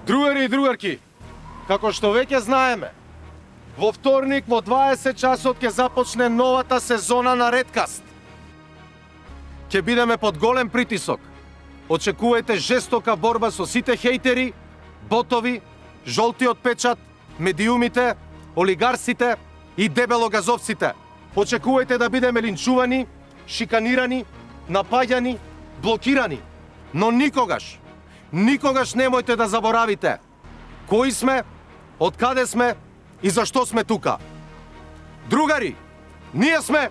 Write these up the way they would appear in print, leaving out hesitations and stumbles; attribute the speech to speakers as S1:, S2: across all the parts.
S1: Другари и другарки, како што веќе знаеме, во вторник во 20 часот ќе започне новата сезона на Redcast. Ќе бидеме под голем притисок. Очекувајте жестока борба со сите хейтери, ботови, жолтиот печат, медиумите, олигарсите и дебелогазовците. Очекувајте да бидеме линчувани, шиканирани, напаѓани, блокирани. Но никогаш немојте да заборавите кои сме, од каде сме и зашто сме тука. Другари, ние сме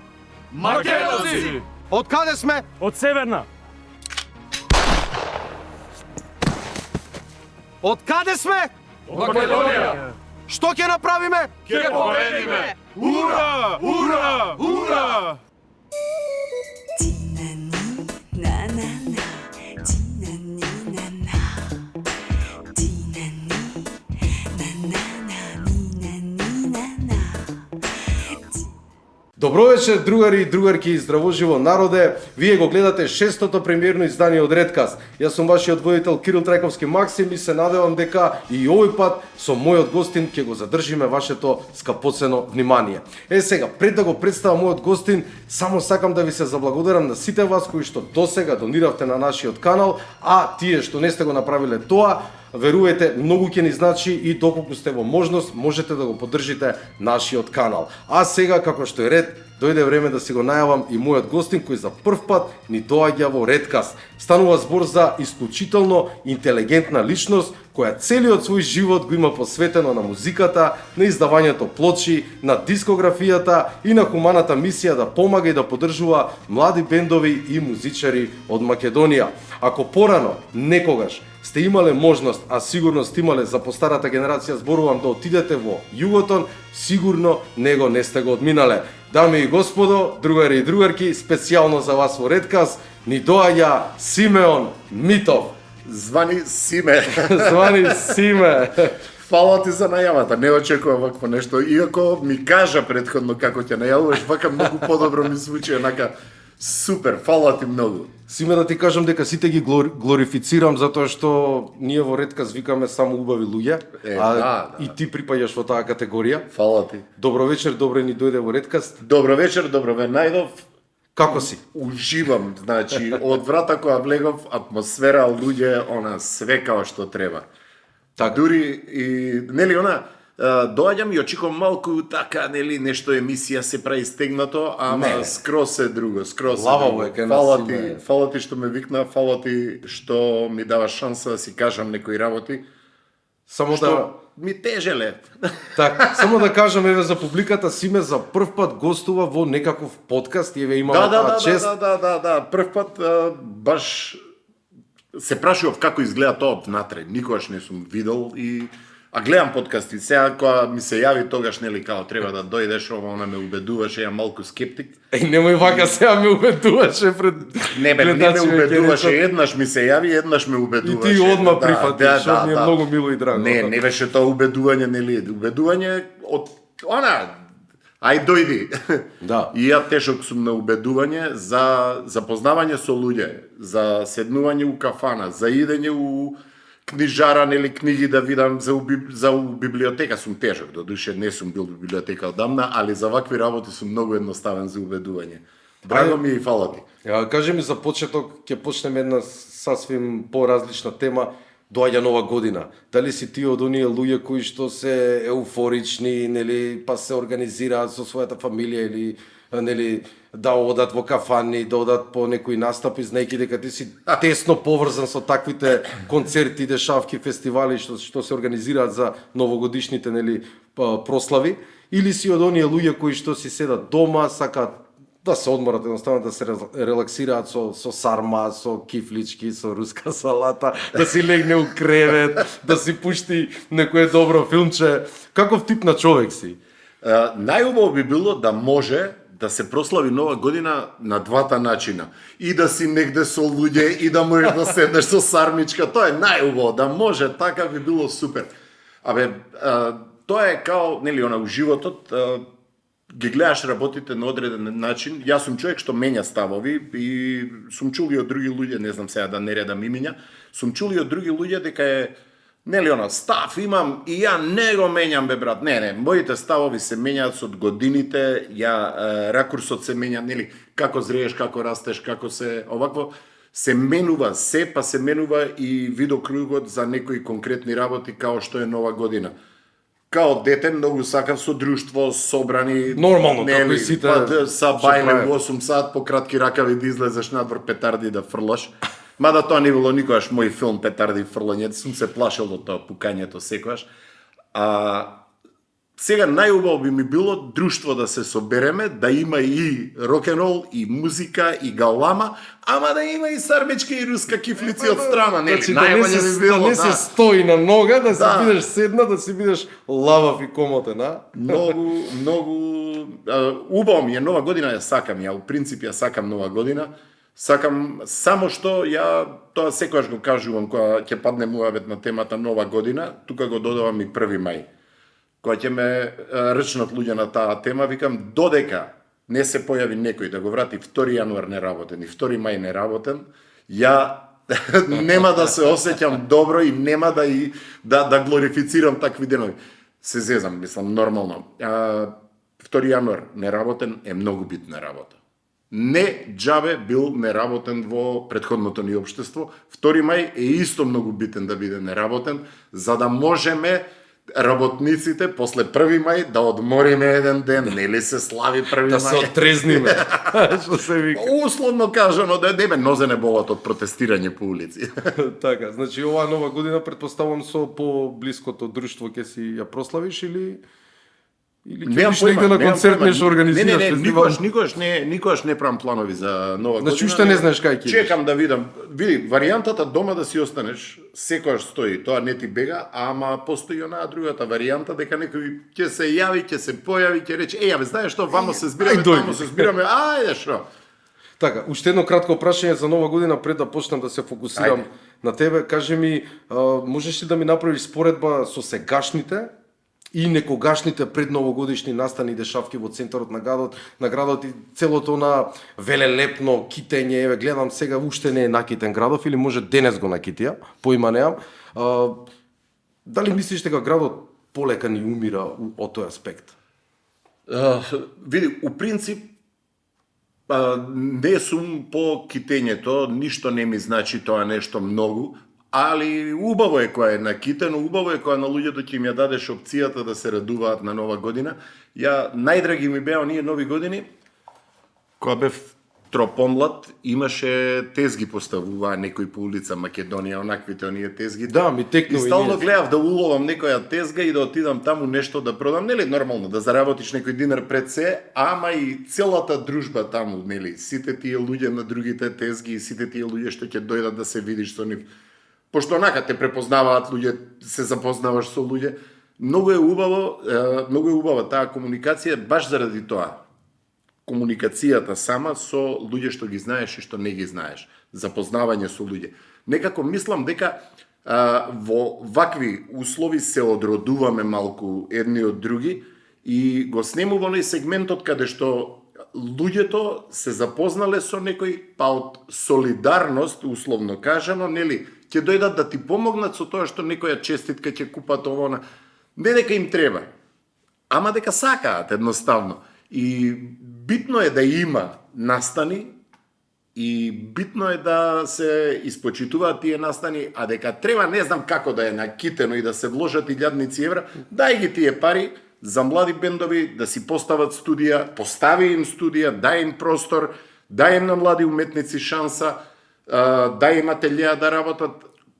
S2: Македонци!
S1: Од каде сме?
S2: Од Северна!
S1: Од каде сме?
S2: Од Македонија!
S1: Што ќе направиме?
S2: Ќе победиме! Ура! Ура! Ура!
S1: Добро вечер, другари и другарки и здраво живо народе. Вие го гледате шестото премиерно издание од Redcast. Јас сум вашиот водител Кирил Трајковски Максим и се надевам дека и овој пат со мојот гостин ќе го задржиме вашето скапоцено внимание. Сега, пред да го представам мојот гостин, само сакам да ви се заблагодарам на сите вас кои што досега дониравте на нашиот канал, а тие што не сте го направиле тоа, верувајте, многу ќе ни значи и доколку сте во можност, можете да го поддржите нашиот канал. А сега, како што е ред, дојде време да си го најавам и мојот гостин кој за прв пат ни доаѓа во Redcast. Станува збор за исклучително интелигентна личност која целиот свој живот го има посветено на музиката, на издавањето плочи, на дискографијата и на хуманата мисија да помага и да поддржува млади бендови и музичари од Македонија. Ако порано, некогаш, сте имале можност, а сигурно сте имале за постарата генерација, зборувам, да отидете во Југотон, сигурно него не сте го одминале. Дами и господо, другари и другарки, специјално за вас во Redcast ни доаѓа Симеон Митов.
S3: Звани Симе.
S1: Звани Симе.
S3: Фала ти за најавата, не очекував вакво нешто. Иако ми кажа претходно како ќе најавуваш, вака многу подобро ми звучи, онака супер, фала ти многу.
S1: Симе, да ти кажам дека сите ги глорифицирам затоа што ние во Redcast викаме само убави луѓе,
S3: да.
S1: И ти припаѓаш во таа категорија.
S3: Фала ти.
S1: Добро вечер, добро ни дојде во Redcast.
S3: Добро вечер, добро ве најдов.
S1: Како си?
S3: Уживам, значи, од врата која влегов, атмосфера, луѓе, она, све као што треба.
S1: Така.
S3: Дури и, нели, она, доаѓам и очекувам малку така, нели, нешто емисија се прави стегнато, ама
S1: Не.
S3: скрос е друго, скрос е
S1: Лававо
S3: друго.
S1: е кај нас,
S3: Фала ти што ме викна, фала ти што ми дава шанса да си кажам некои работи,
S1: Само
S3: што
S1: да
S3: ми тежеле.
S1: Так, само да кажам еве за публиката, Симе за прв пат гостува во некаков подкаст, еве имаме таа чест.
S3: Да, прв пат баш се прашував како изгледа тоа од внатре. Никогаш не сум видел а гледам подкасти. Сега кога ми се јави тогаш, нели, као треба да дојдеш, она ме убедуваше, ја малку скептик.
S1: Немој вака сега ме убедуваше пред
S3: Не ме убедуваше, еднаш ми се јави, еднаш ме
S1: и
S3: убедуваше.
S1: ти одма прифатиш, што ми е многу мило и драго.
S3: Не беше тоа убедување, нели, убедување од она ај дојди.
S1: Да.
S3: И ја тешок сум на убедување за запознавање со луѓе, за седнување у кафана, за идење у книжара, нели, книги да видам за библиотека сум тежок, додуше не сум бил во библиотека одамна, али за вакви работи сум многу едноставен за убедување. Драго ми и фала ти.
S1: Ја кажи ми за почеток, ќе почнеме една сасвим поразлична тема. Доаѓа нова година. Дали си ти од оние луѓе кои што се еуфорични, нели, па се организираат со својата фамилија или нели да одат во кафани, да одат по некои настапи, знаејќи дека ти си тесно поврзан со таквите концерти, дешавки, фестивали што се организираат за новогодишните, нели, прослави, или си од оние луѓе кои што си седат дома, сакаат да се одморат, едноставно да се релаксираат со сарма, со кифлички, со руска салата, да си легне у кревет, да си пушти некое добро филмче. Каков тип на човек си?
S3: Најубаво би било да може да се прослави нова година на двата начина. И да си негде со луѓе, и да можеш да седнеш со сармичка. Тоа е најубаво, да може, така би било супер. Тоа е као, нели, она у животот, ги гледаш работите на одреден начин. Јас сум човек што менја ставови и сум чул и од други луѓе, не знам сега да не редам имиња, сум чул и од други луѓе дека е Нели оно, став имам и ја не го менјам бе брат. Не, моите ставови се менјаат со годините, ракурсот се менја, нели, како зрееш, како растеш, како се овакво, се менува се, па се менува и видокругот за некои конкретни работи као што е Нова година. Као дете многу сакав со друштво, собрани,
S1: Нормално, како и сите
S3: са
S1: што
S3: бајле
S1: прават.
S3: во 8 сат по кратки ракави да излезеш надвор петарди да фрлаш. Мада тоа не било никогаш мој филм петарди и фрлање, сум се плашел од тоа пукањето секогаш. Сега најубаво би ми било друштво да се собереме, да има и рок-н-рол, и музика, и галама, ама да има и сармички и руска кифлици од страна, нели?
S1: Значи, да не,
S3: било,
S1: да не се стои на нога, да си бидеш седна, да си бидеш лавав и комотен, а?
S3: Многу убаво ми е Нова година, ја сакам, ја у принцип ја сакам Нова година. Сакам само што ја тоа секогаш го кажувам кога ќе падне муабет на темата Нова година, тука го додавам и 1 мај. Кога ќе ме рчнат луѓе на таа тема, викам додека не се појави некој да го врати 2 јануар неработен и 2 мај неработен, ја нема да се осеќам добро и нема да глорифицирам такви денови. Се зезам, мислам нормално. 2 јануар неработен е многу битна работа. Не џабе бил неработен во претходното ни општество. 2 мај е исто многу битен да биде неработен, за да можеме работниците после 1 мај да одмориме еден ден, нели се слави 1 мај.
S1: Да се отрезниме, што се вика.
S3: Условно кажано, да не ме нозе не болат од протестирање по улици.
S1: Така, значи оваа Нова година предпоставувам со по-блиското друштво ќе си ја прославиш или ќе бидеш негде на концерт нешто организираш?
S3: Не, никогаш не правам планови за Нова година.
S1: Значи уште не знаеш кај ќе идеш.
S3: Чекам да видам. Види, варијантата дома да си останеш, секогаш стои, тоа не ти бега, ама постои онаа другата варијанта дека некој ќе се јави, ќе се појави, ќе рече: "Абе, знаеш што, вамо се збираме, тамо се збираме, ајде што."
S1: Така, уште едно кратко прашање за Нова година пред да почнам да се фокусирам на тебе. Кажи ми, можеш ли да ми направиш споредба со сегашните и некогашните предновогодишни настани и дешавки во центарот на градот и целото на велелепно китење, еве гледам сега уште не е накитен градов или може денес го накитија, поима немам. Дали мислиш дека градот полека ни умира од тој аспект?
S3: Види, у принцип не сум по китењето, ништо не ми значи тоа нешто многу, али убаво е кога е накитено, убаво е кога на луѓето ќе им ја дадеш опцијата да се радуваат на Нова година. Најдраги ми беа оние нови години, кога бев тропомлад, имаше тезги поставуваа некој по улица Македонија, онаквите оние тезги.
S1: Да, ми текнува
S3: и
S1: и
S3: стално
S1: ние.
S3: гледав да уловам некоја тезга и да отидам таму нешто да продам, нели нормално да заработиш некој динар пред се, ама и целата дружба таму, нели, сите тие луѓе на другите тезги и сите тие луѓе што ќе дојдат да се видиш со нив. Пошто онака те препознаваат луѓе, се запознаваш со луѓе, многу е убава таа комуникација баш заради тоа. Комуникацијата сама со луѓе што ги знаеш и што не ги знаеш, запознавање со луѓе. Некако мислам дека во вакви услови се одродуваме малку едни од други и го снемува оној сегментот каде што луѓето се запознале со некој, па од солидарност, условно кажано, нели, ќе дојдат да ти помогнат со тоа што некоја честитка ќе купат ово, не дека им треба, ама дека сакаат едноставно. И битно е да има настани и битно е да се испочитуваат тие настани, а дека треба не знам како да е накитено и да се вложат 1000 евра, дај ги тие пари за млади бендови да си постават студија, постави им студија, дај им простор, дај им на млади уметници шанса, дај им ателија да работат.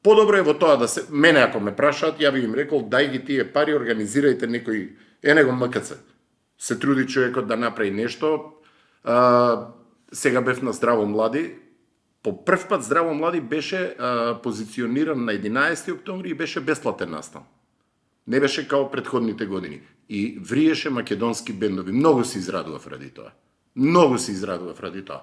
S3: Подобро е во тоа да се, мене ако ме прашаат, ја би им рекол, дај ги тие пари, организирајте некој, него МКЦ. Се труди човекот да направи нешто. Сега бев на Здраво млади. По прв пат Здраво млади беше позициониран на 11 октомври и беше бесплатен настан. Не беше као предходните години. И вриеше македонски бендови. Многу се израдував ради тоа.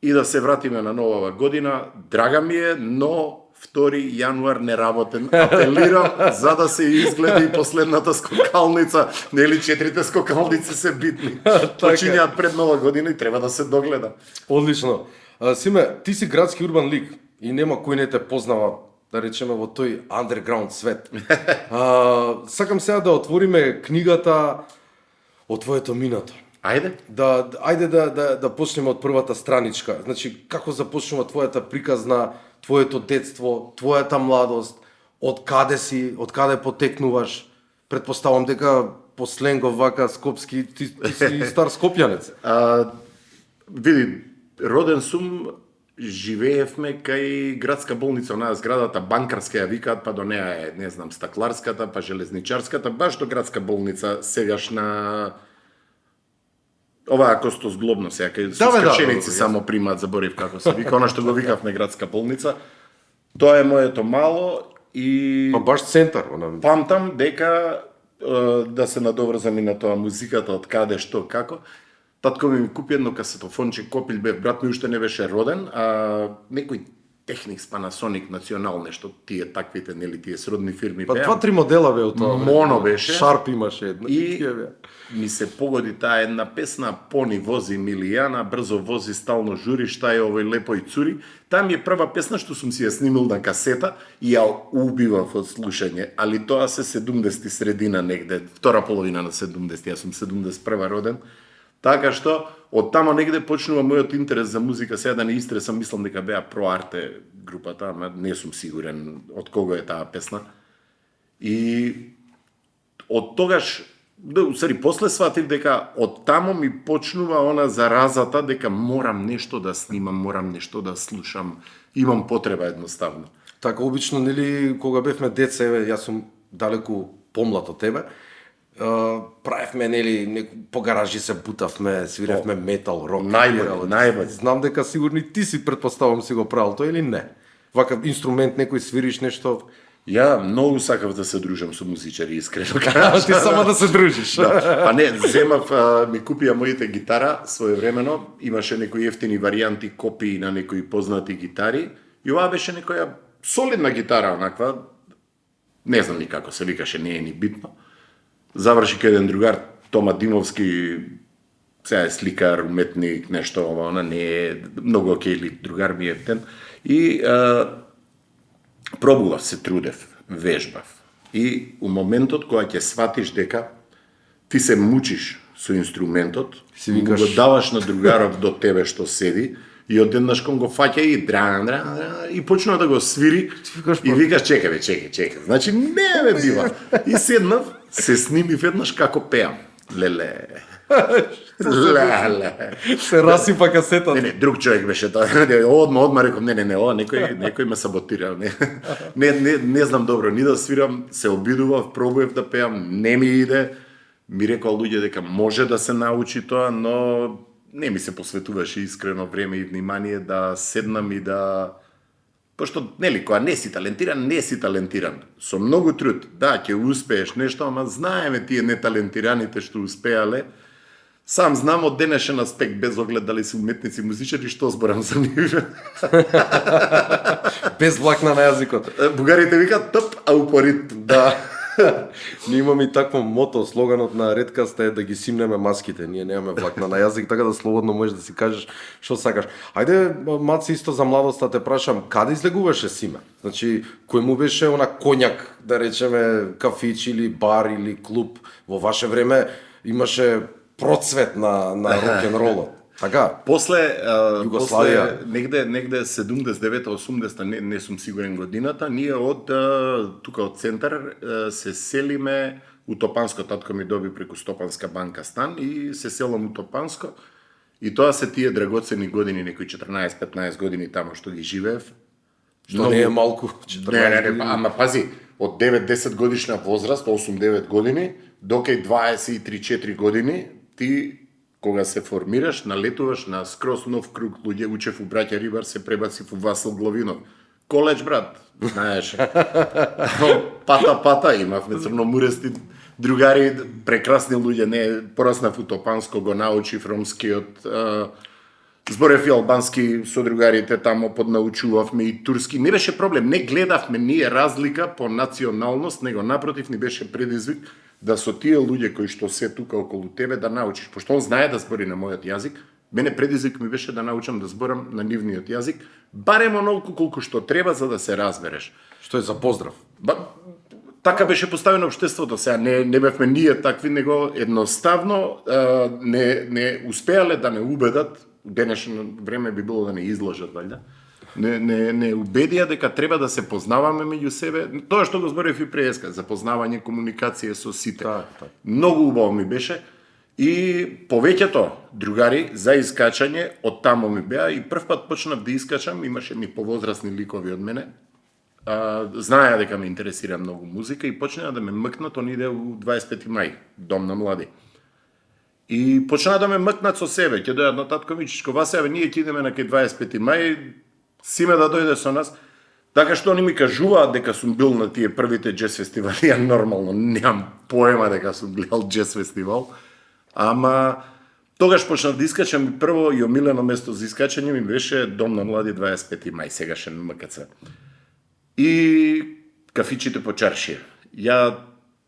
S3: И да се вратиме на новава година, драга ми е, но 2 јануар неработен. Апелирам за да се изгледа и последната скокалница. Нели 4 скокалници се битни. Почињаат пред нова година и треба да се догледа.
S1: Одлично. Симе, ти си градски урбан лик и нема кој не те познава да речеме во тој underground свет. Сакам сега да отвориме книгата од твоето минато.
S3: Ајде.
S1: Ајде да почнеме од првата страничка. Значи, како започнува твојата приказна, твоето детство, твојата младост, од каде си, од каде потекнуваш? Предпоставам дека по сленгов вака скопски, ти си стар скопјанец.
S3: Види, роден сум, живеевме кај градска болница, онаа зградата банкарска ја викаат, па до неа е, не знам, стакларската, па железничарската, баш до градска болница, сегашна оваа Костос Глобно, сега кај со скршеници само примаат, заборив како се вика, она што го викавме градска болница. Тоа е моето мало и
S1: Па баш центар, она.
S3: памтам дека да се надоврзам и на тоа музиката, од каде, што, како. Татко ми купи едно касетофонче, Копил бев, брат ми уште не беше роден, а некој Техникс, Panasonic, Национал, нешто, тие таквите, нели, тие сродни фирми
S1: Па
S3: беа.
S1: 2-3 модела бе од тоа.
S3: Моно беше.
S1: Шарп имаше едно.
S3: И
S1: Тие беа.
S3: ми се погоди таа една песна, Пони вози Милијана, брзо вози, стално жури, шта е овој лепој цури. Таа ми е прва песна што сум си ја снимил на касета и ја убивав од слушање, али тоа се 70-ти средина негде, втора половина на 70-ти, јас сум 71 роден. Така што од тамо негде почнува мојот интерес за музика. Сега да не истресам, мислам дека беа Pro Arte групата, ама не сум сигурен од кого е таа песна. И од тогаш, усари, после сватив дека од тамо ми почнува она заразата дека морам нешто да снимам, морам нешто да слушам, имам потреба едноставно.
S1: Така обично, нели, кога бевме деца, еве, јас сум далеку помлад од тебе, правевме, нели, по гаражи се бутавме, свиревме метал, рок.
S3: Најбоље.
S1: Знам дека сигурно и ти си, предпоставам, си го правил тоа или не? Вака инструмент, некој свириш нешто.
S3: Ја многу сакав да се дружам со музичари, искрено
S1: Ти
S3: кажам.
S1: само да се дружиш.
S3: Да. Па не, земав, ми купија моите гитара своевремено, имаше некои ефтини варијанти, копии на некои познати гитари, и ова беше некоја солидна гитара, онаква, не знам ни како се викаше, не е ни битно. Заврши кај еден другар, Тома Димовски, сега е сликар, уметник, нешто, она не е многу окей другар ми е ефтен. И пробував, се трудев, вежбав. И у моментот кога ќе сватиш дека ти се мучиш со инструментот,
S1: Си викаш-
S3: го даваш на другаров до тебе што седи, и одеднаш кон го фаќа и и почнува да го свири,
S1: викаш,
S3: и викаш чекај. Значи не ме бива. И седнав, се снимив еднаш како пеам. Леле.
S1: Се расипа касетата.
S3: Не, друг човек беше тоа. Одма реков, не, ова некој ме саботира. Не знам добро ни да свирам, се обидував, пробував да пеам, не ми иде. Ми рекоа луѓе дека може да се научи тоа, но не ми се посветуваше искрено време и внимание да седнам и да... Пошто, нели, кога не си талентиран. Со многу труд, да, ќе успееш нешто, ама знаеме тие неталентираните што успеале. Сам знам од денешен аспект, без оглед дали се уметници, музичари, што зборам за нив.
S1: Без влакна на јазикот.
S3: Бугарите викаат тъп, а упорит.
S1: Да. Ние имаме и такво мото, слоганот на Редкаст е да ги симнеме маските. Ние немаме влакна на јазик, така да слободно можеш да си кажеш што сакаш. Ајде, Маци, исто за младоста те прашам, каде излегуваше Симе? Значи, кој му беше она коњак, да речеме, кафич или бар или клуб? Во ваше време имаше процвет на рок-н-ролот. Така?
S3: После
S1: Југославија.
S3: Негде 79-80, не сум сигурен годината, ние од тука од центар се селиме у Топанско. Татко ми доби преку Стопанска банка стан и се селам у Топанско. И тоа се тие драгоцени години, некои 14-15 години тамо што ги живеев.
S1: Што не е малку. 14
S3: Не, ама пази, од 9-10 годишна возраст, 8-9 години, до кај 23-4 години, ти кога се формираш, налетуваш на скроз нов круг луѓе, учев у браќа Рибар, се пребацив у Васил Главинов. Коледж, брат, знаеш. Пата, имавме црномурести другари, прекрасни луѓе, не, пораснав у Топанско, го научив ромскиот, зборев и албански со другарите тамо, поднаучувавме и турски. Не беше проблем, не гледавме ние разлика по националност, него напротив ни беше предизвик да со тие луѓе кои што се тука околу тебе да научиш, пошто он знае да збори на мојот јазик, Мене предизвик ми беше да научам да зборам на нивниот јазик, барем онолку колку што треба за да се разбереш.
S1: Што е за поздрав?
S3: Така беше поставено општеството, сега не бевме ние такви, него едноставно не успеале да не убедат, у денешно време би било да не изложат, валјда, не убедија дека треба да се познаваме меѓу себе. Тоа што го зборев и преска, за познавање, комуникација со сите.
S1: Так.
S3: Многу убаво ми беше. И повеќето другари за искачање од таму ми беа и прв пат почнав да искачам, имаше едни повозрасни ликови од мене. Знаеа дека ме интересира многу музика и почнаа да ме мкнат, они иде у 25 мај, дом на млади. И почнаа да ме мкнат со себе, ќе дојдат на татко Мичичко, Васе, ние ќе идеме на кај 25 мај, Симе да дојде со нас. Така што они ми кажуваат дека сум бил на тие првите джез фестивали, ја нормално немам поема дека сум гледал джез фестивал. Ама тогаш почнав да искачам и прво и омилено место за искачање ми беше Дом на млади 25 мај, сегашен МКЦ. И кафичите по Чаршија. Ја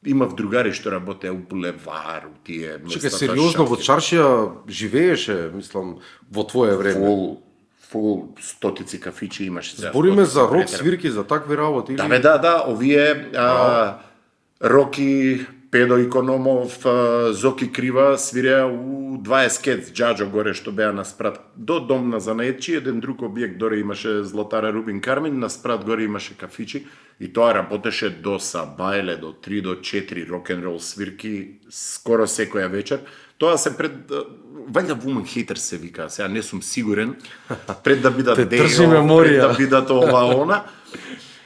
S3: имав другари што работеа у булевар, у тие места.
S1: Чекај, сериозно во Чаршија живееше, мислам, во твое време?
S3: Фул стотици кафичи имаше.
S1: Збориме за рок свирки, за такви работи?
S3: Да, овие Роки, Педо Икономов, Зоки Крива свиреа у 20 кец, Джаджо горе што беа на спрат до Дом на занаетчи, еден друг објект доре имаше Златара Рубин Кармин, на спрат горе имаше кафичи и тоа работеше до сабајле, до 3 до 4 рок-н-рол свирки скоро секоја вечер. Тоа се пред вајда Woman Hater се вика, сега не сум сигурен, пред да бидат Дејо, пред да бидат ова она.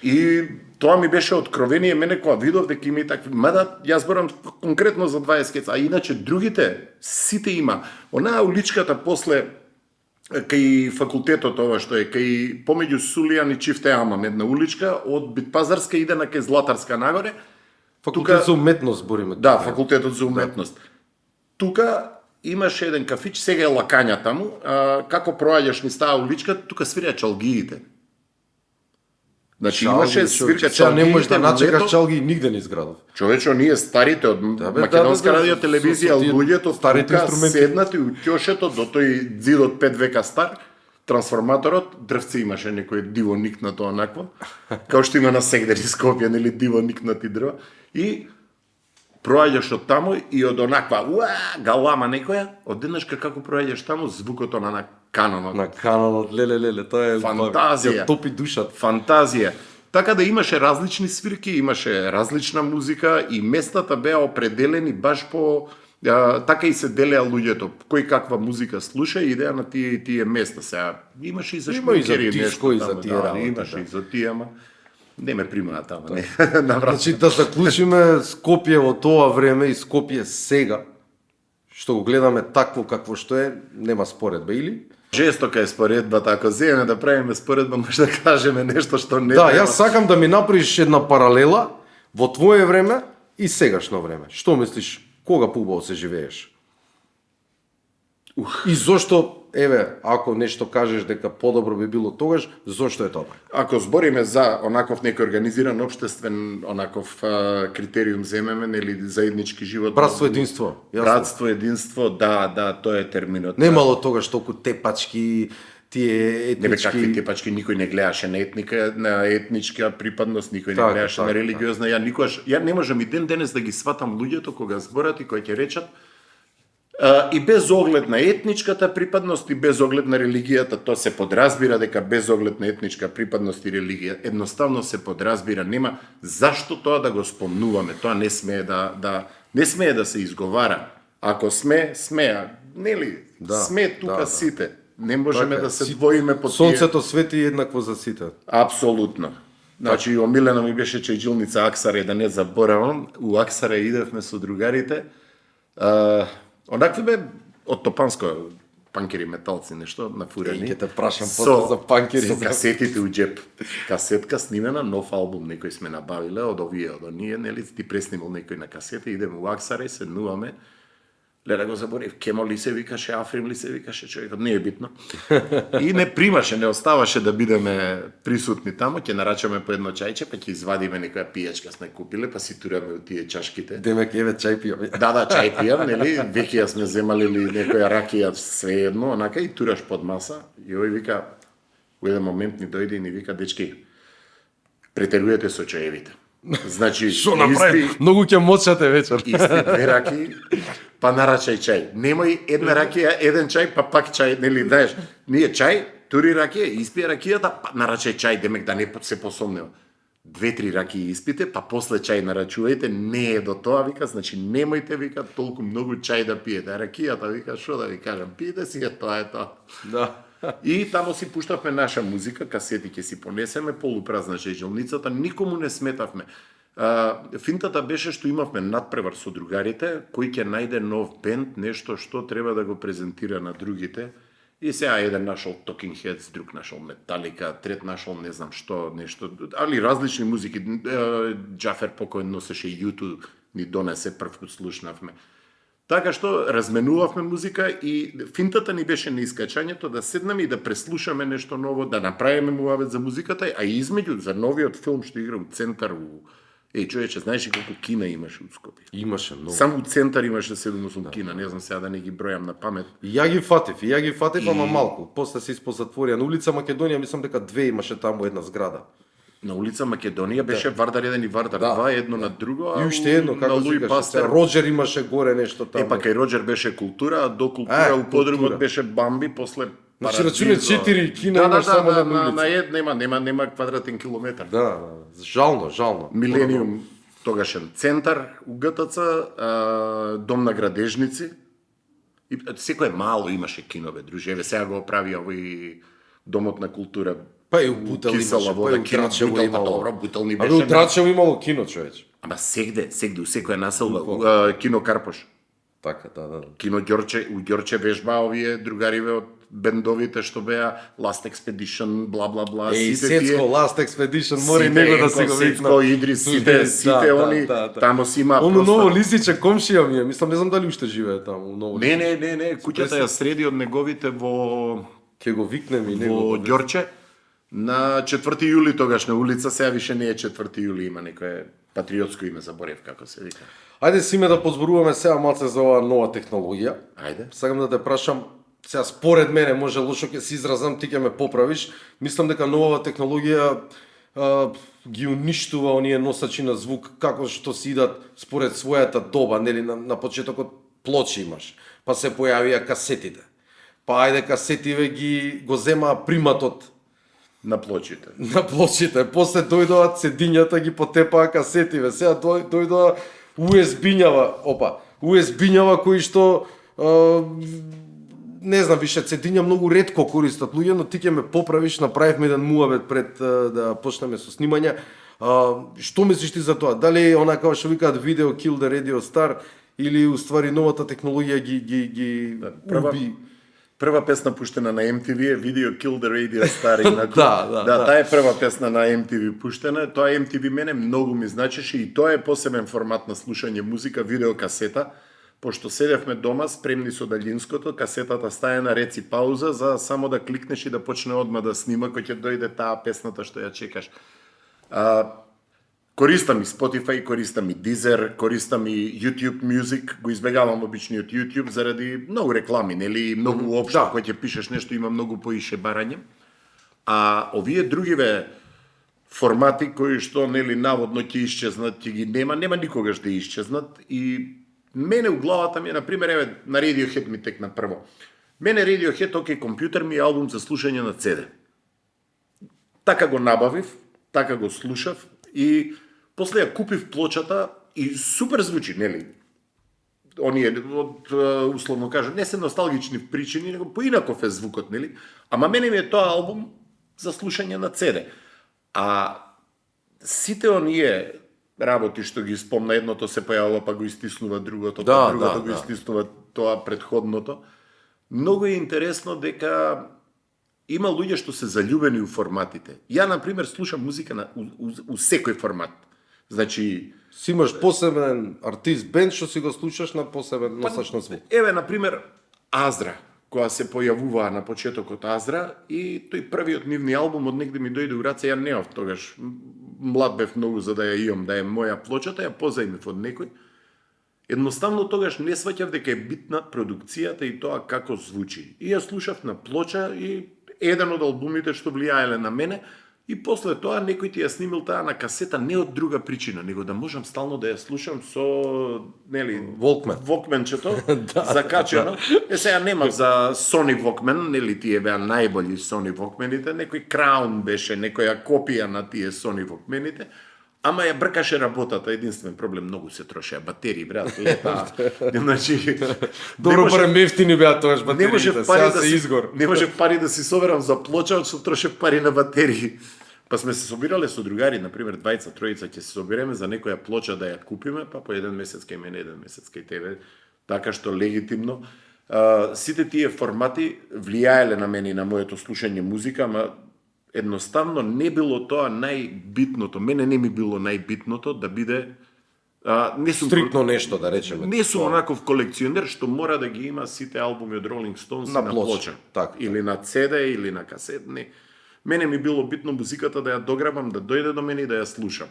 S3: И тоа ми беше откровение мене кога видов дека има и такви, мада јас зборам конкретно за 20 кец, а иначе другите сите има. Онаа уличката после кај факултетот ова што е кај помеѓу Сулијан и Чифте Аман, една уличка од Битпазарска иде на кај Златарска нагоре.
S1: Факултет за уметност збориме.
S3: Да, факултетот за уметност. Тука имаше еден кафич, сега е лакања таму, како проаѓаш низ таа уличка, тука свиреа чалгиите. Значи имаше свирка чалгиите.
S1: Не можеш да начекаш чалги нигде низ градов.
S3: Човечо, ние старите од Македонска радио телевизија, луѓето тука седнати у ќошето до тој зидот 5 века стар, трансформаторот, дрвце имаше некој диво никнато онакво, као што има на Сегдер и Скопје, нели диво никнати дрва, и проаѓаш од таму и од онаква галама некоја, одеднашка како проаѓаш таму, звукото на канонот.
S1: На канонот, леле, тоа е
S3: фантазија.
S1: Ја топи душата.
S3: Фантазија. Така да имаше различни свирки, имаше различна музика и местата беа определени баш по така и се делеа луѓето, кој каква музика слуша и идеа на тие места. Сега имаше и за шминкери,
S1: нешто и за тие работи.
S3: Имаше и за тие, ама не ме примаа таму, не.
S1: Значи да заклучиме Скопје во тоа време и Скопје сега, што го гледаме такво какво што е, нема споредба или?
S3: Жестока е споредбата, ако земеме да правиме споредба, може да кажеме нешто што не
S1: да, јас сакам да ми направиш една паралела во твое време и сегашно време. Што мислиш, кога поубаво се живееш? И зошто, еве, ако нешто кажеш дека подобро би било тогаш, зошто е тоа?
S3: Ако збориме за онаков некој организиран општествен онаков критериум земеме, нели заеднички живот.
S1: Братство, единство.
S3: Братство, единство, да, тоа е терминот.
S1: Немало тогаш толку тепачки, тие етнички.
S3: Не бе какви тепачки, никој не гледаше на етничка припадност, никој не гледаше на религиозна. Ја не можам и ден денес да ги сватам луѓето кога зборат и кои ќе речат и без оглед на етничката припадност и без оглед на религијата, тоа се подразбира дека без оглед на етничка припадност и религија, едноставно се подразбира, нема зашто тоа да го спомнуваме, тоа не смее не смее да се изговара. Ако смеа, нели? Сме тука сите. Не можеме да се двоиме по тие.
S1: Сонцето свети еднакво за сите.
S3: Апсолутно. Значи, омилено ми беше чајджилница Аксаре, да не заборавам. У Аксаре идевме со другарите. Онакви бе од Топанско, панкери металци, нешто, нафурени.
S1: Ќе те прашам после за панкери.
S3: Со касетите у джеп. Касетка снимена, нов албум некој сме набавиле, од оние, нели, ти преснимал некој на касета, идеме у Аксаре, седнуваме. Леле го заборев, Кемо ли се викаше, Африм ли се викаше, човекот, не е битно. И не примаше, не оставаше да бидеме присутни тамо, ќе нарачаме по едно чајче, па ќе извадиме некоја пијачка сме купиле, па си тураме од тие чашките.
S1: Демек, еве чај пијаме.
S3: Да, чај пијам, нели, веќе ја сме земали ли некоја ракија, све едно, онака, и тураш под маса, и овој вика, у еден момент ни дојде и ни вика, дечки, претеруете со чаевите. Значи,
S1: Што направи? Многу ќе мочате вечер.
S3: Исти две раки, па нарачај чај. Немој една ракија, еден чај, па пак чај, нели, знаеш, ние чај, тури ракија, испие ракијата, па нарачај чај, демек да не се посомнева. 2-3 ракии испите, па после чај нарачувајте, не е до тоа, вика, значи немојте, вика, толку многу чај да пиете. А ракијата, вика, што да ви кажам, пиете си, тоа е тоа.
S1: Да.
S3: И тамо си пуштавме наша музика, касети ќе си понесеме, полупразна жејџелницата, никому не сметавме. Финтата беше што имавме надпревар со другарите, кој ќе најде нов бенд, нешто што треба да го презентира на другите. И сега еден нашол Talking Heads, друг нашол Metallica, трет нашол не знам што, нешто, али различни музики. Џафер покој носеше YouTube, ни донесе, прв пат слушнавме. Така што разменувавме музика и финтата ни беше на искачањето да седнеме и да преслушаме нешто ново, да направиме муавет за музиката, а измеѓу за новиот филм што игра у Центар у човече, знаеш ли колку кина имаше у Скопје?
S1: Имаше многу.
S3: Само у Центар имаше 7-8 кина, не знам сега да не ги бројам на памет.
S1: И ја ги фатив, ама малку. После се испозатворија. На улица Македонија, мислам дека 2 имаше таму една зграда.
S3: На улица Македонија беше Вардар 1 и Вардар 2, едно на друго,
S1: И уште едно, како
S3: на Луи
S1: се
S3: Пастер.
S1: Роджер имаше горе нешто таму.
S3: Па кај Роджер беше култура, а до култура у подрумот
S1: култура.
S3: беше Бамби, после
S1: Значи
S3: Парадизо.
S1: рачуне 4 кина имаш само на улица.
S3: нема квадратен километар.
S1: Да, жално.
S3: Милениум тогашен центар у ГТЦ, дом на градежници. И секое мало имаше кинове, дружеве. Сега го оправи овој домот на култура.
S1: Па и у Бутел
S3: Кисела
S1: имаше,
S3: вода,
S1: па и у
S3: кино,
S1: Драчево
S3: Бутел, па
S1: имало.
S3: добро, Бутел ни
S1: Абе,
S3: беше
S1: у Драчево имало кино, човече.
S3: Ама сегде, у секоја населба, кино Карпош.
S1: Така, да.
S3: Кино Ѓорче, у Ѓорче вежба овие другариве од бендовите што беа Last Expedition, бла бла бла,
S1: Сецко, Last Expedition, мора и него да се го викна.
S3: Сецко, Идрис, сите они, тамо си има
S1: Оно
S3: просто...
S1: ново лисиче комшија ми е, мислам, не знам дали уште живее таму, ново.
S3: Не, куќата ја среди од неговите во
S1: Ќе го викнем и него.
S3: во Ѓорче на 4 јули тогаш на улица, сега више не е 4 јули, има некое патриотско име, заборев како се вика.
S1: Ајде симе да позборуваме сега малце за оваа нова технологија.
S3: Ајде.
S1: Сакам да те прашам, сега според мене, може лошо ќе се изразам, ти ќе ме поправиш. Мислам дека новава технологија ги уништува оние носачи на звук како што си идат според својата доба, нели на почетокот плочи имаш, па се појавија касетите. Па ајде касетиве го земаа приматот
S3: На плочите.
S1: на плочите, после дојдоа цедињата ги потепаа касетиве, сега дојдоа USB-њава кои што не знам, више цедиња многу ретко користат луѓе, но ти ќе ме поправиш, направивме еден муавет пред да почнеме со снимање. Што мислиш ти за тоа? Дали она како што викаат видео kill the radio star или уствари новата технологија ги уби?
S3: Прва песна пуштена на MTV е Video Kill the Radio Star.
S1: Да.
S3: Таа е прва песна на MTV пуштена. Тоа MTV мене многу ми значеше и тоа е посебен формат на слушање музика, видеокасета. Пошто седевме дома, спремни со далинското, касетата стае на реци пауза за само да кликнеш и да почне одма да снима кој ќе дојде таа песната што ја чекаш. Користам и Spotify, користам и Deezer, користам и YouTube Music, го избегавам обичниот YouTube заради многу реклами, нели, многу општо, кој ќе пишеш нешто има многу поише барање. А овие другиве формати кои што нели наводно ќе исчезнат, ќе ги нема никогаш да исчезнат и мене у главата ми е, например, еве, на Radiohead ми текна прво. Мене Radiohead, окей, компјутер ми е албум за слушање на CD. Така го набавив, така го слушав и после ја купив плочата и супер звучи, нели? Оние, условно кажа, не се носталгични причини, него поинаков е звукот, нели? Ама мене ми е тоа албум за слушање на CD. А сите оние работи што ги спомна, едното се појавило, па го истиснува другото, па другото го истиснува тоа предходното. Многу е интересно дека има луѓе што се заљубени у форматите. Ја, например, слушам музика у секој формат. Значи,
S1: Си имаш посебен артист, бенд, што си го слушаш на посебен носач на звук.
S3: Еве, например, Азра, која се појавуваа на почетокот Азра, и тој првиот нивни албум од негде ми дојде у раце, ја неав тогаш, млад бев многу за да ја имам, да е моја плочата, ја позаимив од некој. Едноставно тогаш не сваќав дека е битна продукцијата и тоа како звучи. И ја слушав на плоча и еден од албумите што влијаеле на мене, и после тоа некој ти ја снимил таа на касета не од друга причина, него да можам стално да ја слушам со, нели,
S1: Walkman.
S3: Walkmanчето закачено. Сега немав за Sony Walkman, нели тие беа најбољи Sony Walkmaните, некој Crown беше, некоја копија на тие Sony Walkmaните. Ама ја бркаше работата, единствен проблем, многу се трошеа батерии, брат, лета. Значи,
S1: Добро, барем ефтини беа тогаш
S3: не
S1: батериите,
S3: можев пари
S1: сега
S3: да
S1: се
S3: си
S1: изгор.
S3: не можев пари да си соберам за плоча, што трошев пари на батерии. Па сме се собирале со другари, например, двајца, тројца, ќе се собереме за некоја плоча да ја купиме, па по еден месец кај мене, еден месец кај тебе, така што легитимно. Сите тие формати влијаеле на мене и на моето слушање музика, ама едноставно не било тоа најбитното. Мене не ми било најбитното да биде не сум
S1: Стриктно нешто, да речеме.
S3: Не сум онаков колекционер што мора да ги има сите албуми од Rolling Stones
S1: На
S3: на
S1: плоча,
S3: плоча.
S1: така.
S3: Или на CD, или на касет. Не. Мене ми било битно музиката да ја дограбам, да дојде до мене и да ја слушам.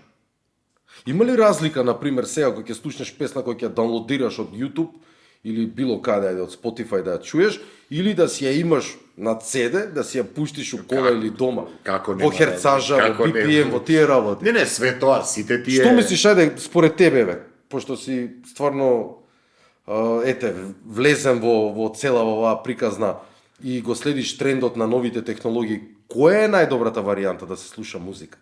S1: Има ли разлика, например, сега кога ќе слушнеш песна која ќе даунлодираш од YouTube или било каде од Spotify да ја чуеш, или да си ја имаш на CD, да си ја пуштиш у кола или дома,
S3: Како
S1: во
S3: нема,
S1: херцажа,
S3: како
S1: во
S3: нема.
S1: BPM, во тие работи.
S3: Не, све тоа, сите тие...
S1: Што мислиш, ајде, според тебе, бе, пошто си стварно, влезен во цела оваа приказна и го следиш трендот на новите технологии, која е најдобрата варијанта да се слуша музика?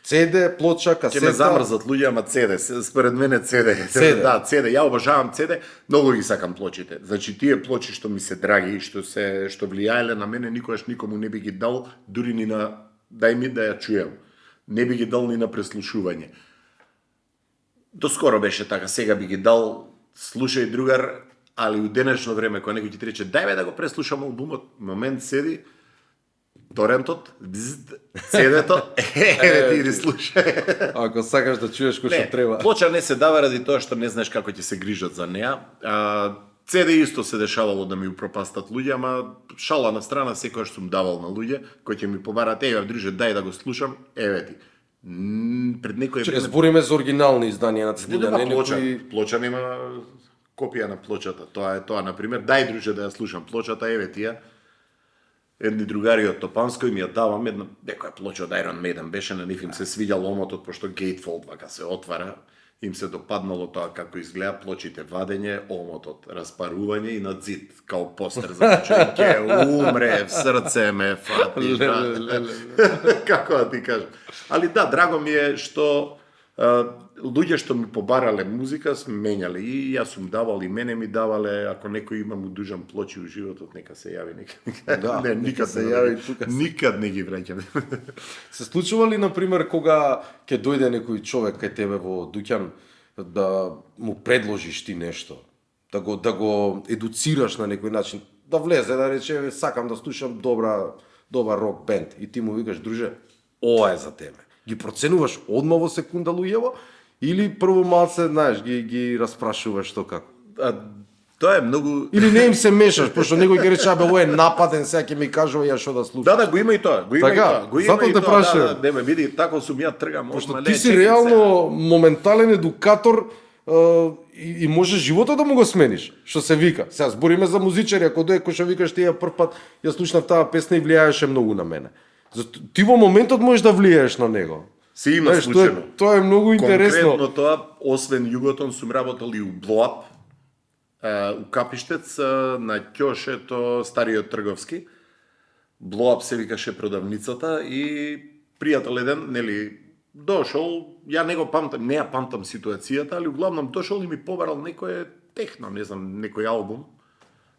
S1: CD, плоча,
S3: Ќе
S1: касета?
S3: ме замрзат луѓе, ама CD, според мене CD.
S1: CD.
S3: Да, CD. Ја обожавам CD, многу ги сакам плочите. Значи тие плочи што ми се драги, што влијаеле на мене, никогаш никому не би ги дал, дури ни на дај ми да ја чујам. Не би ги дал ни на преслушување. Доскоро беше така, сега би ги дал, слушај другар, али у денешно време кога некој ти ти рече дај бе да го преслушам албумот, момент седи, торентот, CD-то, еве ти иди слушај.
S1: Ако сакаш да чуеш кој што треба.
S3: Плоча не се дава ради тоа што не знаеш како ќе се грижат за неа. CD исто се дешавало да ми упропастат луѓе, ама шала на страна, секојаш сум давал на луѓе кои ќе ми побарат, еве друже, дај да го слушам, еве ти. Пред некој
S1: Че збориме за оригинални изданија на CD,
S3: нема
S1: не
S3: плоча.
S1: некои...
S3: Плоча нема копија на плочата. Тоа е тоа, например, дај друже да ја слушам плочата, еве ти ја. Едни другари од Топанској ми ја давам, една некоја плоча од Iron Maiden беше, на нив им се свиѓал омотот, пошто Gatefold вака се отвара, им се допаднало тоа како изгледа, плочите вадење, омотот, распарување и на зид, као постер за човек, ќе умре, в срце ме фати, како да ти кажам. Али да, драго ми е што луѓе што ми побарале музика сме менјале и јас сум давал и мене ми давале, ако некој има му дужан плочи у животот, нека се јави, нека.
S1: Да,
S3: не, никад
S1: се
S3: не
S1: јави,
S3: ги-
S1: тука се.
S3: Никад не ги враќам.
S1: Се случува ли, например, кога ќе дојде некој човек кај тебе во дуќан да му предложиш ти нешто, да го едуцираш на некој начин, да влезе, да рече, сакам да слушам добар рок бенд и ти му викаш, друже, ова е за тебе. Ги проценуваш одма во секунда луѓево или прво малце, знаеш, ги распрашуваш што како?
S3: Тоа е многу...
S1: Или не им се мешаш, пошто некој ќе рече, абе, ова е нападен, сега ќе ми кажува ја што да слушам.
S3: Да, го има и тоа, го има
S1: Така,
S3: и тоа. Го има
S1: затоа
S3: и
S1: те
S3: тоа,
S1: прашувам.
S3: да, не ме види, тако сум ја тргам.
S1: Пошто
S3: одма,
S1: ти
S3: ле,
S1: си
S3: чекај
S1: реално моментален едукатор и може животот да му го смениш, што се вика. Сега збориме за музичари, ако дојде кој што викаш ти ја прв пат, ја слушнав таа песна и влијаеше многу на мене. Зато ти во моментот можеш да влијаеш на него.
S3: Се има
S1: Знаеш,
S3: случајно.
S1: тоа е многу интересно.
S3: Конкретно тоа, освен Југотон, сум работел и у Блоап, у Капиштец, на ќошето Стариот трговски. Блоап се викаше продавницата и пријател еден, нели, дошол, ја не го памтам, не ја памтам ситуацијата, али углавном дошол и ми побарал некое техно, не знам, некој албум.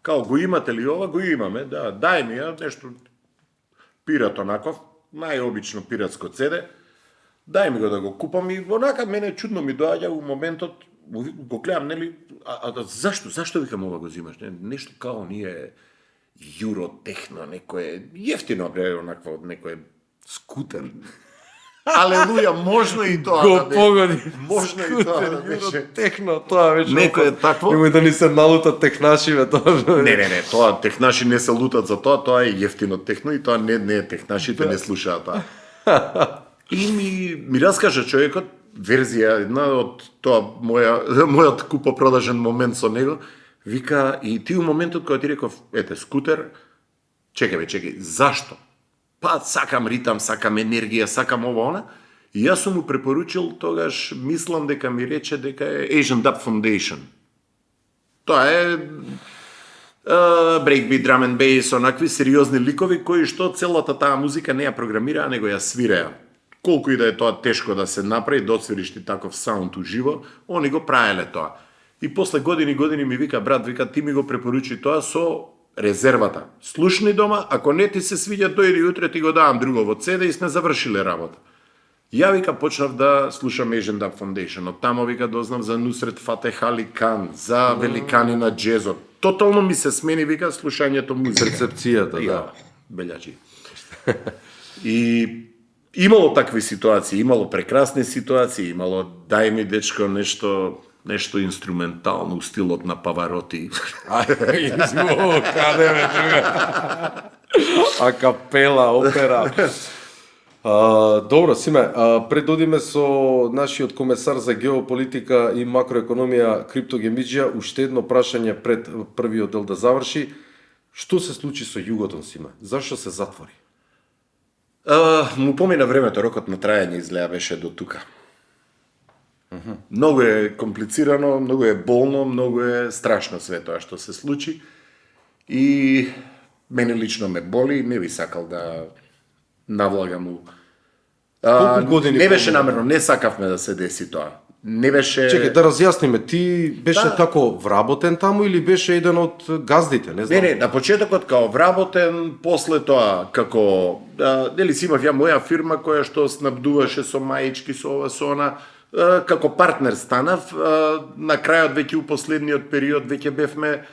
S3: Као, го имате ли ова? Го имаме, да, дај ми ја, нешто пират онаков, најобично пиратско CD, дај ми го да го купам и онака мене чудно ми доаѓа у моментот, го гледам, нели, зашто викам ова го взимаш? Нешто као ние Юро техно, некое ефтино бре, онакво, некое
S1: Скутер.
S3: Алелуја, можно и тоа
S1: Го
S3: да беше.
S1: погоди.
S3: Можно и тоа да беше.
S1: Техно, тоа беше.
S3: Некој е такво.
S1: Немој да ни се налутат технашиве, тоа.
S3: Не, тоа технаши не се лутат за тоа е јефтино техно и тоа не е технашите не слушаат тоа. И ми раскажа човекот верзија една од тоа мојот купопродажен момент со него. Вика, и ти у моментот кога ти реков, ете, скутер, чекај, зашто? Па, сакам ритам, сакам енергија, сакам ова, она. И јас сум му препоручил, тогаш мислам дека ми рече дека е Asian Dub Foundation. Тоа е breakbeat, drum and bass, онакви сериозни ликови кои што целата таа музика не ја програмираа, него ја свиреа. Колку и да е тоа тешко да се направи, да отсвириш ти таков саунд уживо, они го правеле тоа. И после години ми вика, брат, ти ми го препоручи тоа со резервата. Слушни дома, ако не ти се свиѓа, дојди утре, ти го давам друго во CD и сме завршиле работа. Ја вика почнав да слушам Asian Dub Foundation, од тамо вика дознав за Нусрет Фатех Али Кан, за великани на джезот. Тотално ми се смени вика слушањето музика.
S1: Перцепцијата, да.
S3: Белјачи. И имало такви ситуации, имало прекрасни ситуации, имало дај ми дечко нешто инструментално у стилот на Павароти.
S1: Каде ме друга? Акапела, опера. Добро, Симе, пред одиме со нашиот комесар за геополитика и макроекономија Крипто Гемиџија, уште едно прашање пред првиот дел да заврши. Што се случи со југотон, Симе? Зашто се затвори?
S3: Му помина времето, рокот на трајање изгледа беше до тука. Многу е комплицирано, многу е болно, многу е страшно све тоа што се случи. И мене лично ме боли, не би сакал да навлагам у...
S1: Колку години
S3: не беше
S1: помина?
S3: намерно, не сакавме да се деси тоа. Не беше...
S1: Чекај, да разјасниме, ти беше
S3: Да.
S1: тако вработен таму или беше еден од газдите, не знам?
S3: Не, на почетокот као вработен, после тоа како дели си имав ја моја фирма која што снабдуваше со маички, со ова, со она, како партнер станав, на крајот веќе у последниот период веќе бевме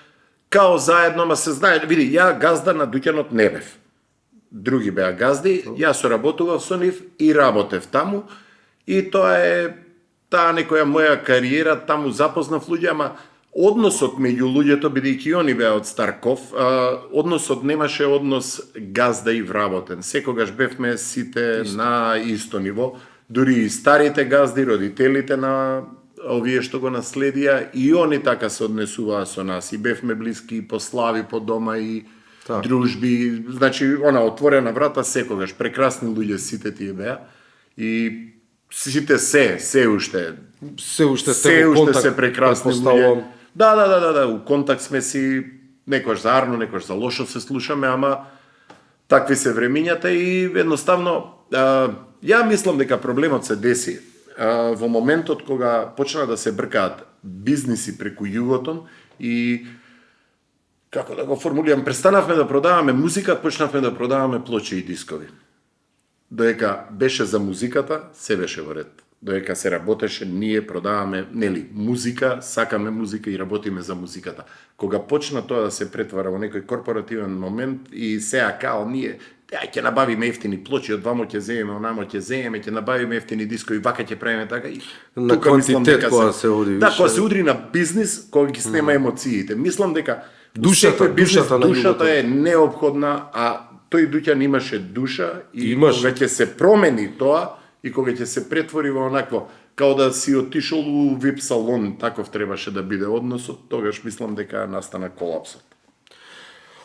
S3: као заедно, ма се знае, види, ја газда на дуќанот не бев. Други беа газди, јас соработував со нив и работев таму и тоа е таа некоја моја кариера, таму запознав луѓе, ама односот меѓу луѓето, бидејќи они беа од Старков, односот немаше однос газда и вработен. Секогаш бевме сите на исто ниво, дури и старите газди, родителите на овие што го наследија, и они така се однесуваа со нас. И бевме блиски и по слави, по дома и дружби. Значи, она отворена врата секогаш. Прекрасни луѓе сите тие беа. И сите се уште
S1: Се уште сте
S3: се
S1: во
S3: уште
S1: контакт,
S3: се прекрасни
S1: претпоставувам.
S3: луѓе. Да, у контакт сме си, некојаш за арно, некојаш за лошо се слушаме, ама такви се времињата и едноставно, ја мислам дека проблемот се деси во моментот кога почна да се бркаат бизниси преку југотон и како да го формулирам, престанавме да продаваме музика, почнавме да продаваме плочи и дискови. Доека беше за музиката, се беше во ред. Доека се работеше, ние продаваме, нели, музика, сакаме музика и работиме за музиката. Кога почна тоа да се претвара во некој корпоративен момент и сеа као ние, ќе набавиме ефтини плочи, од вамо ќе земеме, онамо ќе земеме, ќе набавиме ефтини дискови, вака ќе правиме така и
S1: На
S3: тука мислам
S1: квантитет
S3: дека
S1: кога се оди
S3: Да,
S1: више.
S3: кога се удри на бизнис, кога ги снема емоциите. Мислам дека
S1: Душата,
S3: секој бизнес,
S1: душата на
S3: душата
S1: југото.
S3: е неопходна, а тој дуќан имаше душа и
S1: Имаш.
S3: кога ќе се промени тоа и кога ќе се претвори во онакво као да си отишол у вип салон, таков требаше да биде односот, тогаш мислам дека настана колапсот.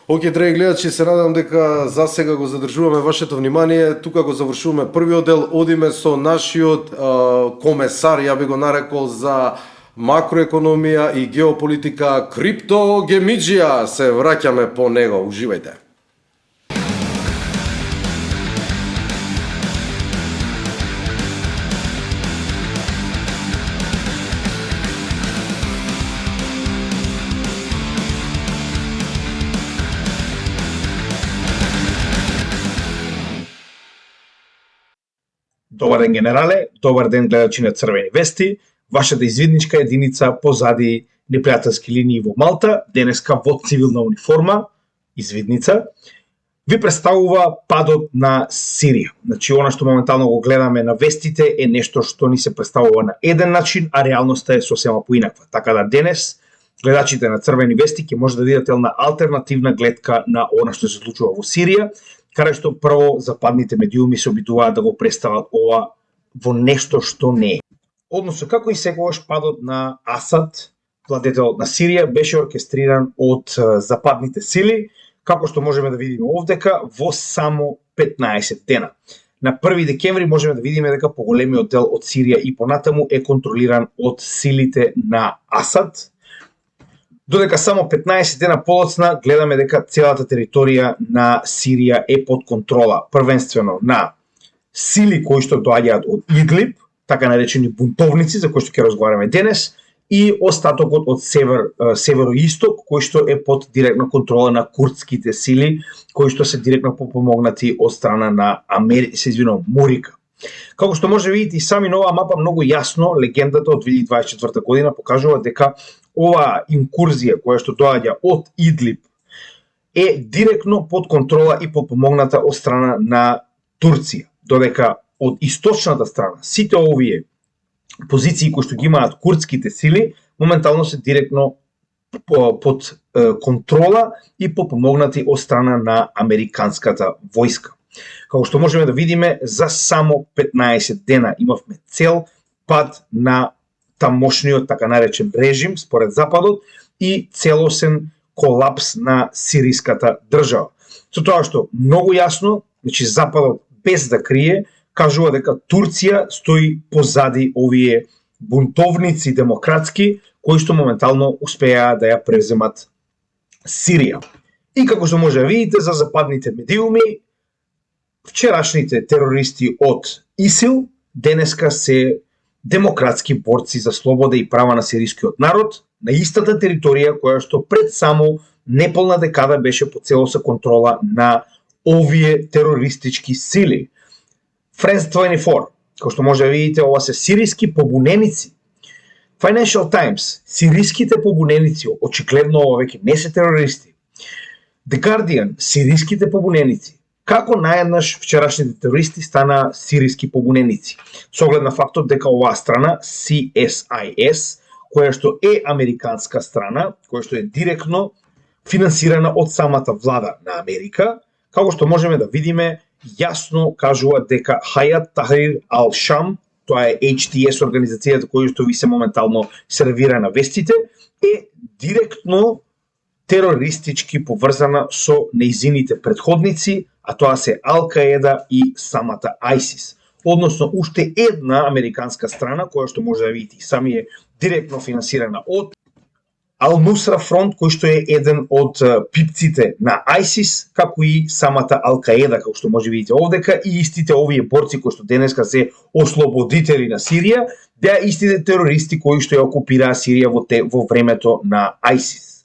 S1: Океј, драги гледачи, се надам дека за сега го задржуваме вашето внимание. Тука го завршуваме првиот дел, одиме со нашиот комесар, ја би го нарекол за макроекономија и геополитика Крипто Гемиџија. Се враќаме по него. Уживајте.
S4: Добар ден, генерале, добар ден, гледачи на Црвени вести, вашата извидничка единица позади непријателски линии во Малта, денеска во цивилна униформа, извидница. ви представува падот на Сирија. Значи, она што моментално го гледаме на вестите е нешто што ни се представува на еден начин, а реалноста е сосема поинаква. Така да денес, гледачите на Црвени вести ќе може да видите една алтернативна гледка на она што се случува во Сирија, каде што прво западните медиуми се обидуваат да го представат ова во нешто што не е. Односно, како и секогаш падот на Асад, владетелот на Сирија, беше оркестриран од западните сили, како што можеме да видиме овдека, во само 15 дена. На 1 декември можеме да видиме дека поголемиот дел од Сирија и понатаму е контролиран од силите на Асад, додека само 15 дена подоцна гледаме дека целата територија на Сирија е под контрола, првенствено на сили кои што доаѓаат од Идлиб, така наречени бунтовници, за кои што ќе разговараме денес, и остатокот од северо-исток, кој што е под директна контрола на курдските сили, кои што се директно попомогнати од страна на Морика. Како што може видите и сами на оваа мапа, многу јасно легендата од 2024 година покажува дека оваа инкурзија која што доаѓа од Идлиб е директно под контрола и подпомогната од страна на Турција, додека од источната страна сите овие позиции кои што ги имаат курдските сили моментално се директно под контрола и подпомогнати од страна на американската војска. Како што можеме да видиме, за само 15 дена имавме цел пад на тамошниот така наречен режим според Западот и целосен колапс на сириската држава. Со тоа што многу јасно, значи Западот без да крие, кажува дека Турција стои позади овие бунтовници демократски кои што моментално успеа да ја преземат Сирија. И како што може да видите за западните медиуми, вчерашните терористи од ИСИЛ денеска се демократски борци за слобода и права на сирискиот народ на истата територија која што пред само неполна декада беше под целоса контрола на овие терористички сили. France 24, како што може да видите, ова се сириски побуненици. Financial Times, сириските побуненици, очигледно ова веќе не се терористи. The Guardian, сириските побуненици. Како наеднаш вчерашните терористи стана сириски побуненици? Со оглед на фактот дека оваа страна, CSIS, која што е американска страна, која што е директно финансирана од самата влада на Америка, како што можеме да видиме, јасно кажува дека Хајат Тахрир Ал-Шам, тоа е HTS организацијата која што ви се моментално сервира на вестите, е директно терористички поврзана со нејзините претходници, а тоа се Ал-Каеда и самата ISIS. Односно, уште една американска страна, која што може да видите сами е директно финансирана од Ал-Нусра фронт, кој што е еден од пипците на ISIS, како и самата Ал-Каеда, како што може видите овдека, и истите овие борци кои што денеска се ослободители на Сирија, беа истите терористи кои што ја окупираа Сирија во времето на ISIS.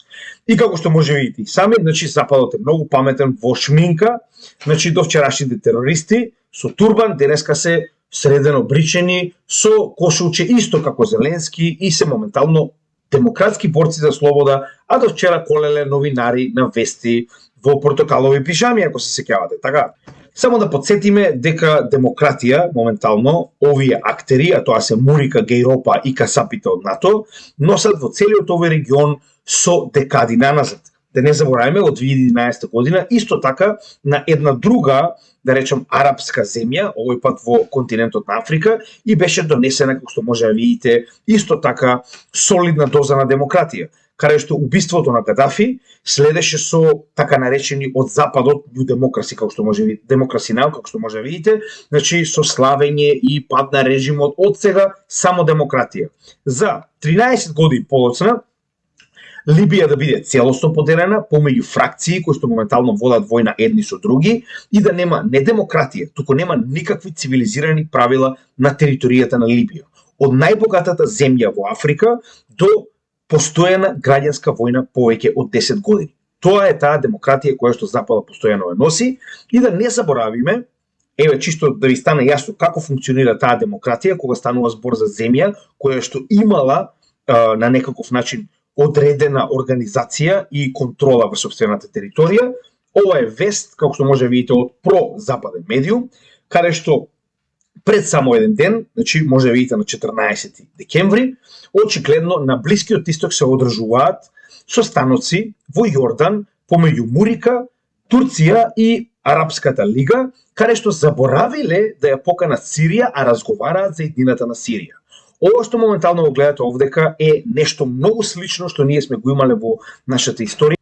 S4: И како што може видите сами, значи Западот е многу паметен во шминка, значи до вчерашните терористи со турбан денеска се средено обричени со кошулче исто како Зеленски и се моментално демократски борци за слобода, а до вчера колеле новинари на вести во портокалови пижами, ако се сеќавате. Така, само да подсетиме дека демократија, моментално, овие актери, а тоа се Мурика, Гейропа и касапите од НАТО, носат во целиот овој регион со декади наназад. Да не забораваме, од 2011 година, исто така, на една друга, да речем, арапска земја, овој пат во континентот на Африка, и беше донесена, како што може да видите, исто така, солидна доза на демократија, каде што убиството на Кадафи следеше со така наречени од Западот New Democracy, како што може видите, Democracy Now, како што може да видите, значи со славење и пад на режимот од сега само демократија. За 13 години подоцна, Либија да биде целосно поделена помеѓу фракции кои што моментално водат војна едни со други и да нема не демократија, туку нема никакви цивилизирани правила на територијата на Либија. Од најбогатата земја во Африка до постојана граѓанска војна повеќе од 10 години. Тоа е таа демократија која што Западот постојано ја носи и да не заборавиме, еве чисто да ви стане јасно како функционира таа демократија кога станува збор за земја која што имала на некаков начин одредена организација и контрола во сопствената територија, Ова е вест, како што може да видите, од прозападен медиум, каде што пред само еден ден, значи може да видите на 14 декември, очигледно на Блискиот исток се одржуваат состаноци во Јордан помеѓу Мурика, Турција и Арапската лига, каде што заборавиле да ја поканат Сирија, а разговараат за иднината на Сирија. Ова што моментално го гледате овдека е нешто многу слично што ние сме го имале во нашата историја.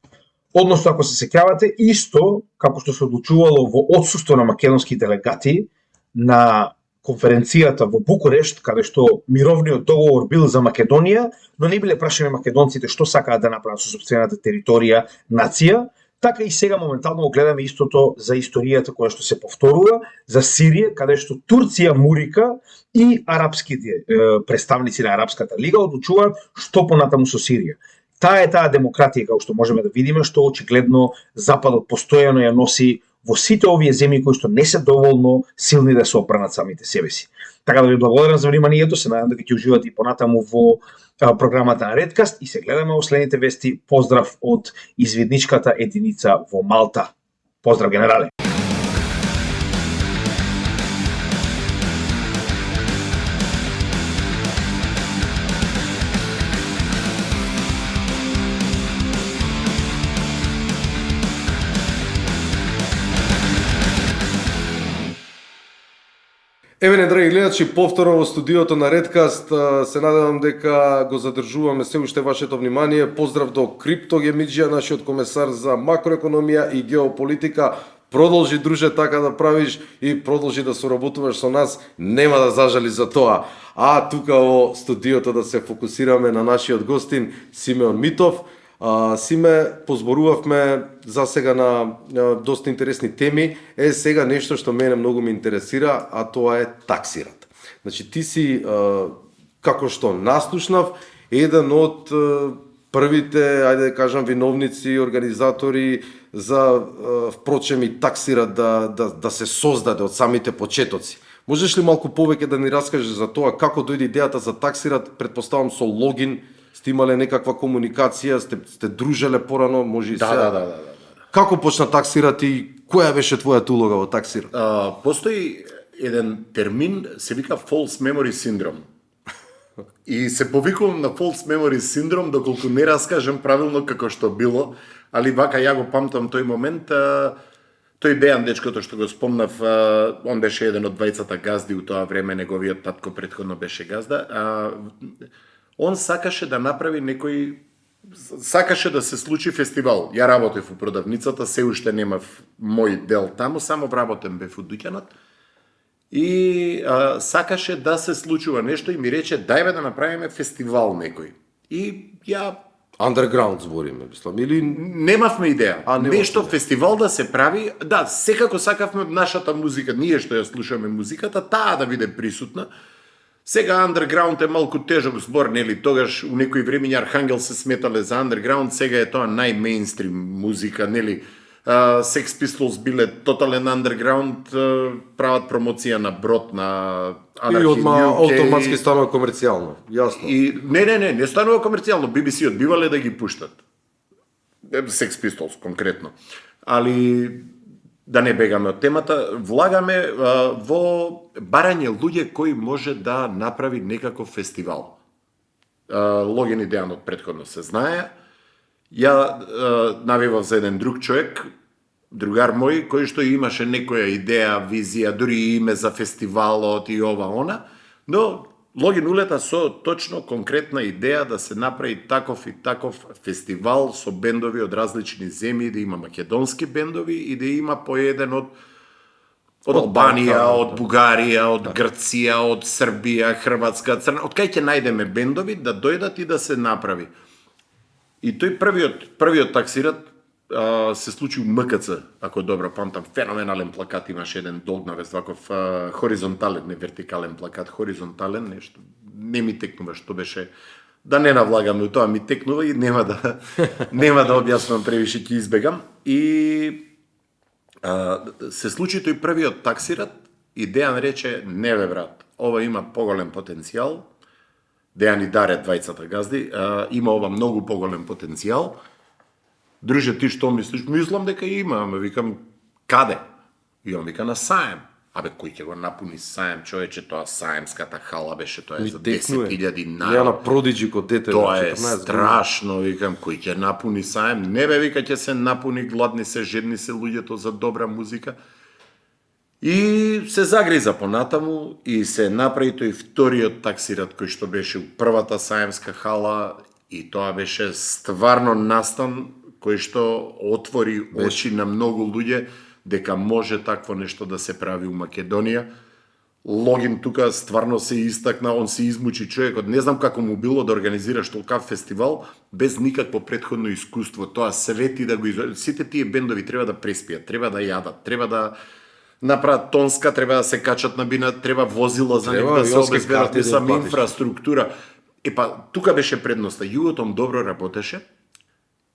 S4: Односно, ако се сеќавате, исто како што се одлучувало во отсуство на македонски делегати на конференцијата во Букурешт, каде што мировниот договор бил за Македонија, но не биле прашани македонците што сакаат да направат со сопствената територија нација, така и сега моментално го гледаме истото за историјата која што се повторува, за Сирија, каде што Турција, Мурика и арапските представници на Арапската лига одлучуваат што понатаму со Сирија. Таа е таа демократија, како што можеме да видиме, што очигледно Западот постојано ја носи во сите овие земји кои што не се доволно силни да се опранат самите себе си. Така да ви благодарам за вниманието, се надам дека ќе уживате и понатаму во програмата на Redcast и се гледаме во следните вести. Поздрав од извидничката единица во Малта. Поздрав, генерале!
S1: Еве, драги гледачи, повторно во студиото на Redcast. Се надевам дека го задржуваме се уште вашето внимание. Поздрав до Крипто Гемиџија, нашиот комесар за макроекономија и геополитика. Продолжи, друже, така да правиш и продолжи да соработуваш со нас. Нема да зажали за тоа. А тука во студиото да се фокусираме на нашиот гостин Симеон Митов. Симе, позборувавме за сега на доста интересни теми. Сега нешто што мене многу ме интересира, а тоа е таксират. Значи, ти си, како што наслушнав, еден од првите, ајде да кажам, виновници, организатори за, впрочем, и таксират да се создаде од самите почетоци. Можеш ли малку повеќе да ни раскажеш за тоа како дојде идејата за таксират, предпоставам со логин? Сте имале некаква комуникација, сте дружеле порано, може и сега?
S3: Да.
S1: Како почна таксират и која беше твојата улога во таксират?
S3: Постои еден термин, се вика false memory syndrome. И се повикувам на false memory syndrome доколку не раскажем правилно како што било, али вака ја го памтам тој момент. Тој Дејан, дечкото што го спомнав, он беше еден од двајцата газди у тоа време, неговиот татко претходно беше газда. Он сакаше да направи сакаше да се случи фестивал. Ја работев у продавницата, се уште немав мој дел таму, само вработен бев у дуќанот. И сакаше да се случува нешто и ми рече, дај да направиме фестивал некој. И ја
S1: Underground збориме, мислам, или
S3: немавме идеја. Нешто
S1: идеја.
S3: Фестивал да се прави. Да, секако сакавме нашата музика, ние што ја слушаме музиката, таа да биде присутна. Сега underground е малку тежок збор, нели? Тогаш у некои времиња Архангел се сметале за underground, сега е тоа најмейнстрим музика, нели? Sex Pistols биле тотален underground, прават промоција на Брод, на
S1: и одма автоматски станува комерцијално, јасно.
S3: И не станува комерцијално, BBC одбивале да ги пуштат. Sex Pistols конкретно. Али да не бегаме од темата, влагаме во барање луѓе кои може да направи некаков фестивал. Логин и Дејан од претходно се знае. Ја навивав за еден друг човек, другар мој, кој што имаше некоја идеја, визија, дури и име за фестивалот и ова она, но Логин улета со точно конкретна идеја да се направи таков и таков фестивал со бендови од различни земји, да има македонски бендови и да има по еден од Албанија, од Бугарија, од Грција, од Србија, Хрватска, Црна, од кај ќе најдеме бендови да дојдат и да се направи. И тој првиот таксират се случи у МКЦ, ако добро памтам, феноменален плакат имаше еден долгнавест, ваков хоризонтален, не вертикален плакат, хоризонтален, нешто, не ми текнува што беше, да не навлагаме у тоа, ми текнува и нема да објаснувам превише, ќе избегам. И се случи тој првиот таксират и Дејан рече, не бе брат, ова има поголем потенцијал, Дејан и Даре, двајцата газди, има ова многу поголем потенцијал, Друже, ти што мислиш? Мислам дека има, ама викам, каде? И он вика, на саем. Абе, кој ќе го напуни саем, човече, тоа саемската хала беше, тоа е за 10.000
S1: Ја
S3: народ.
S1: на продиджи код дете.
S3: Тоа
S1: на
S3: е
S1: 14 години.
S3: страшно, викам, кој ќе напуни саем. Не бе, вика, ќе се напуни, гладни се, жедни се луѓето за добра музика. И се загриза понатаму и се направи тој вториот таксират кој што беше у првата саемска хала и тоа беше стварно настан кој што отвори очи на многу луѓе дека може такво нешто да се прави у Македонија. Логин тука стварно се истакна, он се измучи човекот, не знам како му било да организираш толкав фестивал без никакво претходно искуство. Тоа свети да го сите тие бендови треба да преспијат, треба да јадат, треба да направат тонска, треба да се качат на бина, треба возила за нив
S1: Треба
S3: да се
S1: авионски
S3: обезбедат,
S1: карти
S3: не
S1: да
S3: сам
S1: платиш.
S3: инфраструктура. Тука беше предноста. Југотон добро работеше,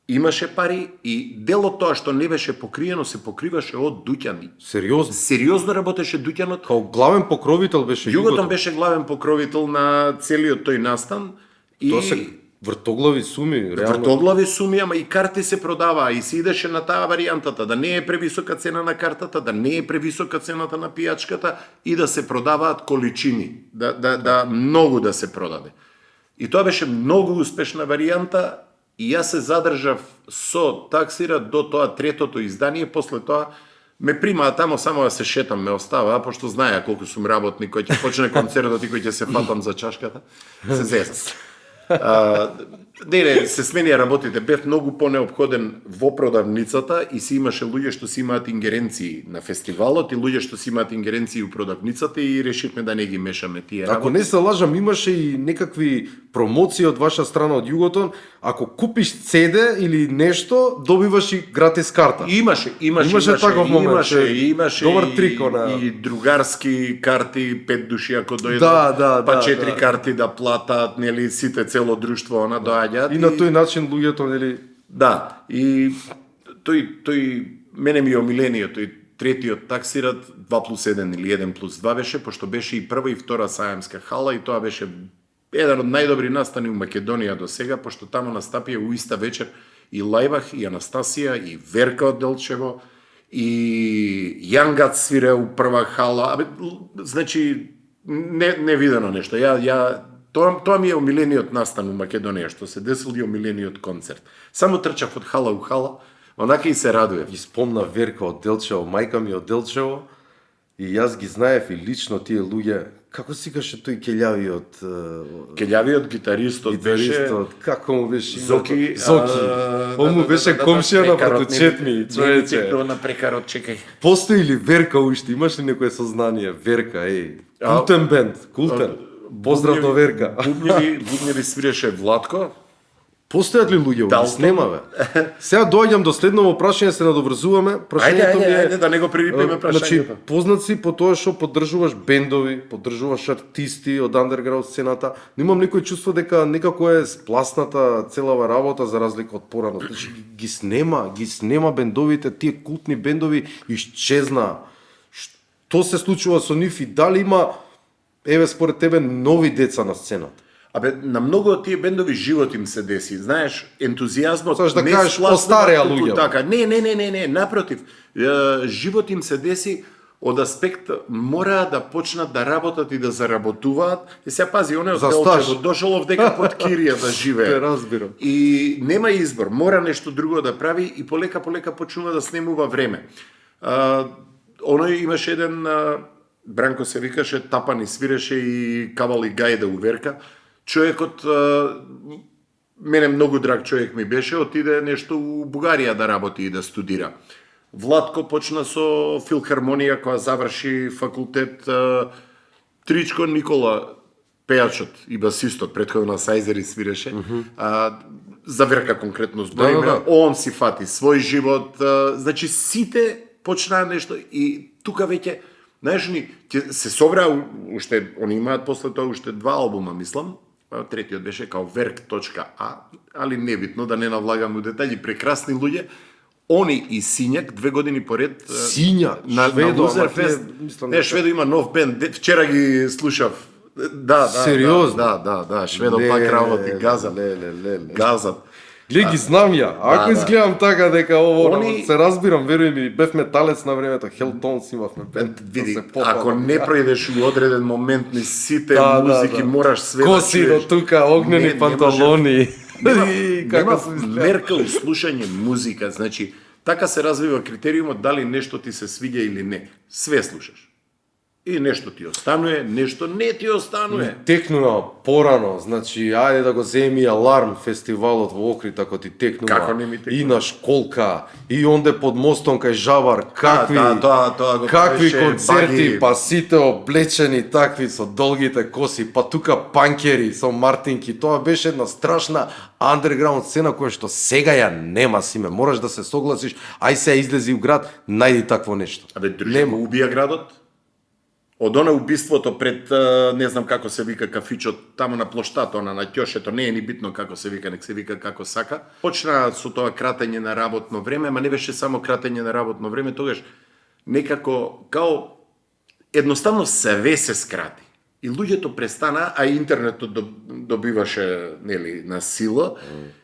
S3: имаше пари и дел од тоа што не беше покриено се покриваше од дуќани.
S1: Сериозно.
S3: Сериозно работеше дуќанот.
S1: Као главен покровител беше
S3: Југотон беше главен покровител на целиот тој настан и
S1: Тоа се вртоглави суми, реално.
S3: вртоглави суми, ама и карти се продаваа и се идеше на таа варијантата, да не е превисока цена на картата, да не е превисока цената на пијачката и да се продаваат количини, да многу да се продаде. И тоа беше многу успешна варијанта и јас се задржав со таксира до тоа третото издание, после тоа ме примаа тамо само да се шетам, ме оставаа, пошто знаеа колку сум работник, кој ќе почне концертот и кој ќе се фатам за чашката, се зезат. Не, се сменија работите, бев многу понеопходен во продавницата и си имаше луѓе што си имаат ингеренции на фестивалот и луѓе што си имаат ингеренции у продавницата и решивме да не ги мешаме тие
S1: Ако
S3: работи.
S1: не се лажам, имаше и некакви промоции од ваша страна од Југотон. Ако купиш CD или нешто, добиваш и гратис карта.
S3: Имаше
S1: таков момент,
S3: имаше
S1: добар трик, она.
S3: и другарски карти, 5 души ако дојдат,
S1: Да,
S3: па
S1: да,
S3: 4
S1: да.
S3: карти да платат, нели сите цело друштво она доаѓаат.
S1: И на тој начин луѓето, нели,
S3: Да, и тој мене ми е омилениот, тој третиот таксират 2+1 или 1+2 беше, пошто беше и прва и втора саемска хала и тоа беше еден од најдобри настани у Македонија до сега, пошто таму настапија у иста вечер и Лајбах, и Анастасија, и Верка од Делчево, и Јангат свире у прва хала. Значи, невидено нешто. Тоа ми е омилениот настан у Македонија, што се десил и омилениот концерт. Само трчав од хала у хала, онака и се радуев.
S1: ги спомна Верка од Делчево, мајка ми од Делчево, и јас ги знаев и лично тие луѓе. Како си каше тој келјавиот
S3: Келјавиот гитаристот беше
S1: гитаристот, како му беше името?
S3: Зоки.
S1: Зоки. Он му беше комшија на Пратучет ми, човече.
S3: на прекарот, чекај.
S1: Постои ли Верка уште? Имаш ли некое сознание? Верка, култен бенд, култен. Поздрав до Верка.
S3: Бубневи свиреше Владко.
S1: Постојат ли луѓе? Ги
S3: Далтон.
S1: снема, бе. Сега доаѓам до следново прашање, се надоврзуваме. Прашањето ми е...
S3: Ајде, да не го пририпиме
S1: Значи,
S3: прашањето.
S1: познат си по тоа што поддржуваш бендови, поддржуваш артисти од андерграунд сцената. Немам никој чувство дека некако е спласната целава работа за разлика од порано. Значи, ги снема бендовите, тие култни бендови исчезнаа. Што се случува со нив и дали има, еве според тебе, нови деца на сцената?
S3: На многу од тие бендови живот им се деси. Знаеш, ентузијазмот
S1: Саш да
S3: не
S1: кажеш,
S3: спласнува
S1: остареа
S3: туку
S1: луѓе.
S3: Така. Не, напротив. Живот им се деси од аспект мора да почнат да работат и да заработуваат. И сега пази, оне од
S1: За стаж.
S3: Делчево дошол овдека под Кирија да живее.
S1: Те разбирам.
S3: И нема избор, мора нешто друго да прави и полека почнува да снемува време. Оној имаше еден Бранко се викаше, тапан и свиреше и кавал и гајда у Верка. Човекот, мене многу драг човек ми беше, отиде нешто у Бугарија да работи и да студира. Владко почна со филхармонија, која заврши факултет. Тричко Никола, пејачот и басистот, претходно на Сајзери свиреше. За Верка конкретно збориме.
S1: Да.
S3: Он си фати свој живот. Значи, сите почнаа нешто и тука веќе, знаеш ни, се собраа уште, они имаат после тоа уште 2 албума, мислам. Третиот беше као Verk.a, али небитно, да не навлагам у детали, прекрасни луѓе. Они и Сињак 2 години поред
S1: Сињак,
S3: на
S1: Шведо,
S3: Лузерфест.
S1: ама тие, мислам,
S3: Не, Шведо има нов бенд. Вчера ги слушав. Да,
S1: Сериозно?
S3: Да, Шведо пак работи, газат.
S1: Леле.
S3: Газат.
S1: Гледај ги знам ја. Ако
S3: да.
S1: изгледам така дека ово
S3: Они-
S1: се разбирам, веруј ми, бев металец на времето, Helltones имавме бенд.
S3: Види,
S1: да се попадам.
S3: ако не пројдеш у одреден момент ни сите
S1: Да,
S3: музики,
S1: да.
S3: мораш све
S1: Коси
S3: да
S1: до
S3: чуеш.
S1: тука, огнени
S3: Не
S1: панталони.
S3: Нема,
S1: И
S3: нема
S1: како се изгледа.
S3: мерка у слушање музика, значи така се развива критериумот дали нешто ти се свиѓа или не. Све слушаш. И нешто ти останува, нешто не ти останува.
S1: Текнува порано, значи, ајде да го земи Аларм фестивалот во Охрид, ако ти текнува.
S3: Како не ми текнува?
S1: И на школка, и онде под мостом кај Жабар, какви,
S3: тоа го
S1: какви
S3: правеше
S1: концерти,
S3: Баги.
S1: па сите облечени такви со долгите коси, па тука панкери со мартинки, тоа беше една страшна андерграунд сцена која што сега ја нема, Симе, мораш да се согласиш, ај се излези у град, најди такво нешто.
S3: Абе, друже, го убија градот? Од она убиството пред, не знам како се вика кафичот, таму на плоштата, она на Ќошето, не е ни битно како се вика, нек се вика како сака. Почна со тоа кратење на работно време, ама не беше само кратење на работно време, тогаш некако, као, едноставно све се скрати. И луѓето престана, а интернетот добиваше, нели, на сила,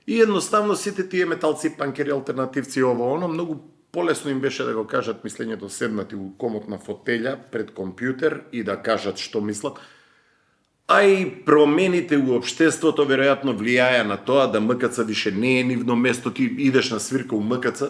S3: и едноставно сите тие металци, панкери, алтернативци, ово, оно, многу полесно им беше да го кажат мислењето седнати у комотна фотелја пред компјутер и да кажат што мислат. А и промените у општеството веројатно влијаја на тоа да МКЦ више не е нивно место, ти идеш на свирка у МКЦ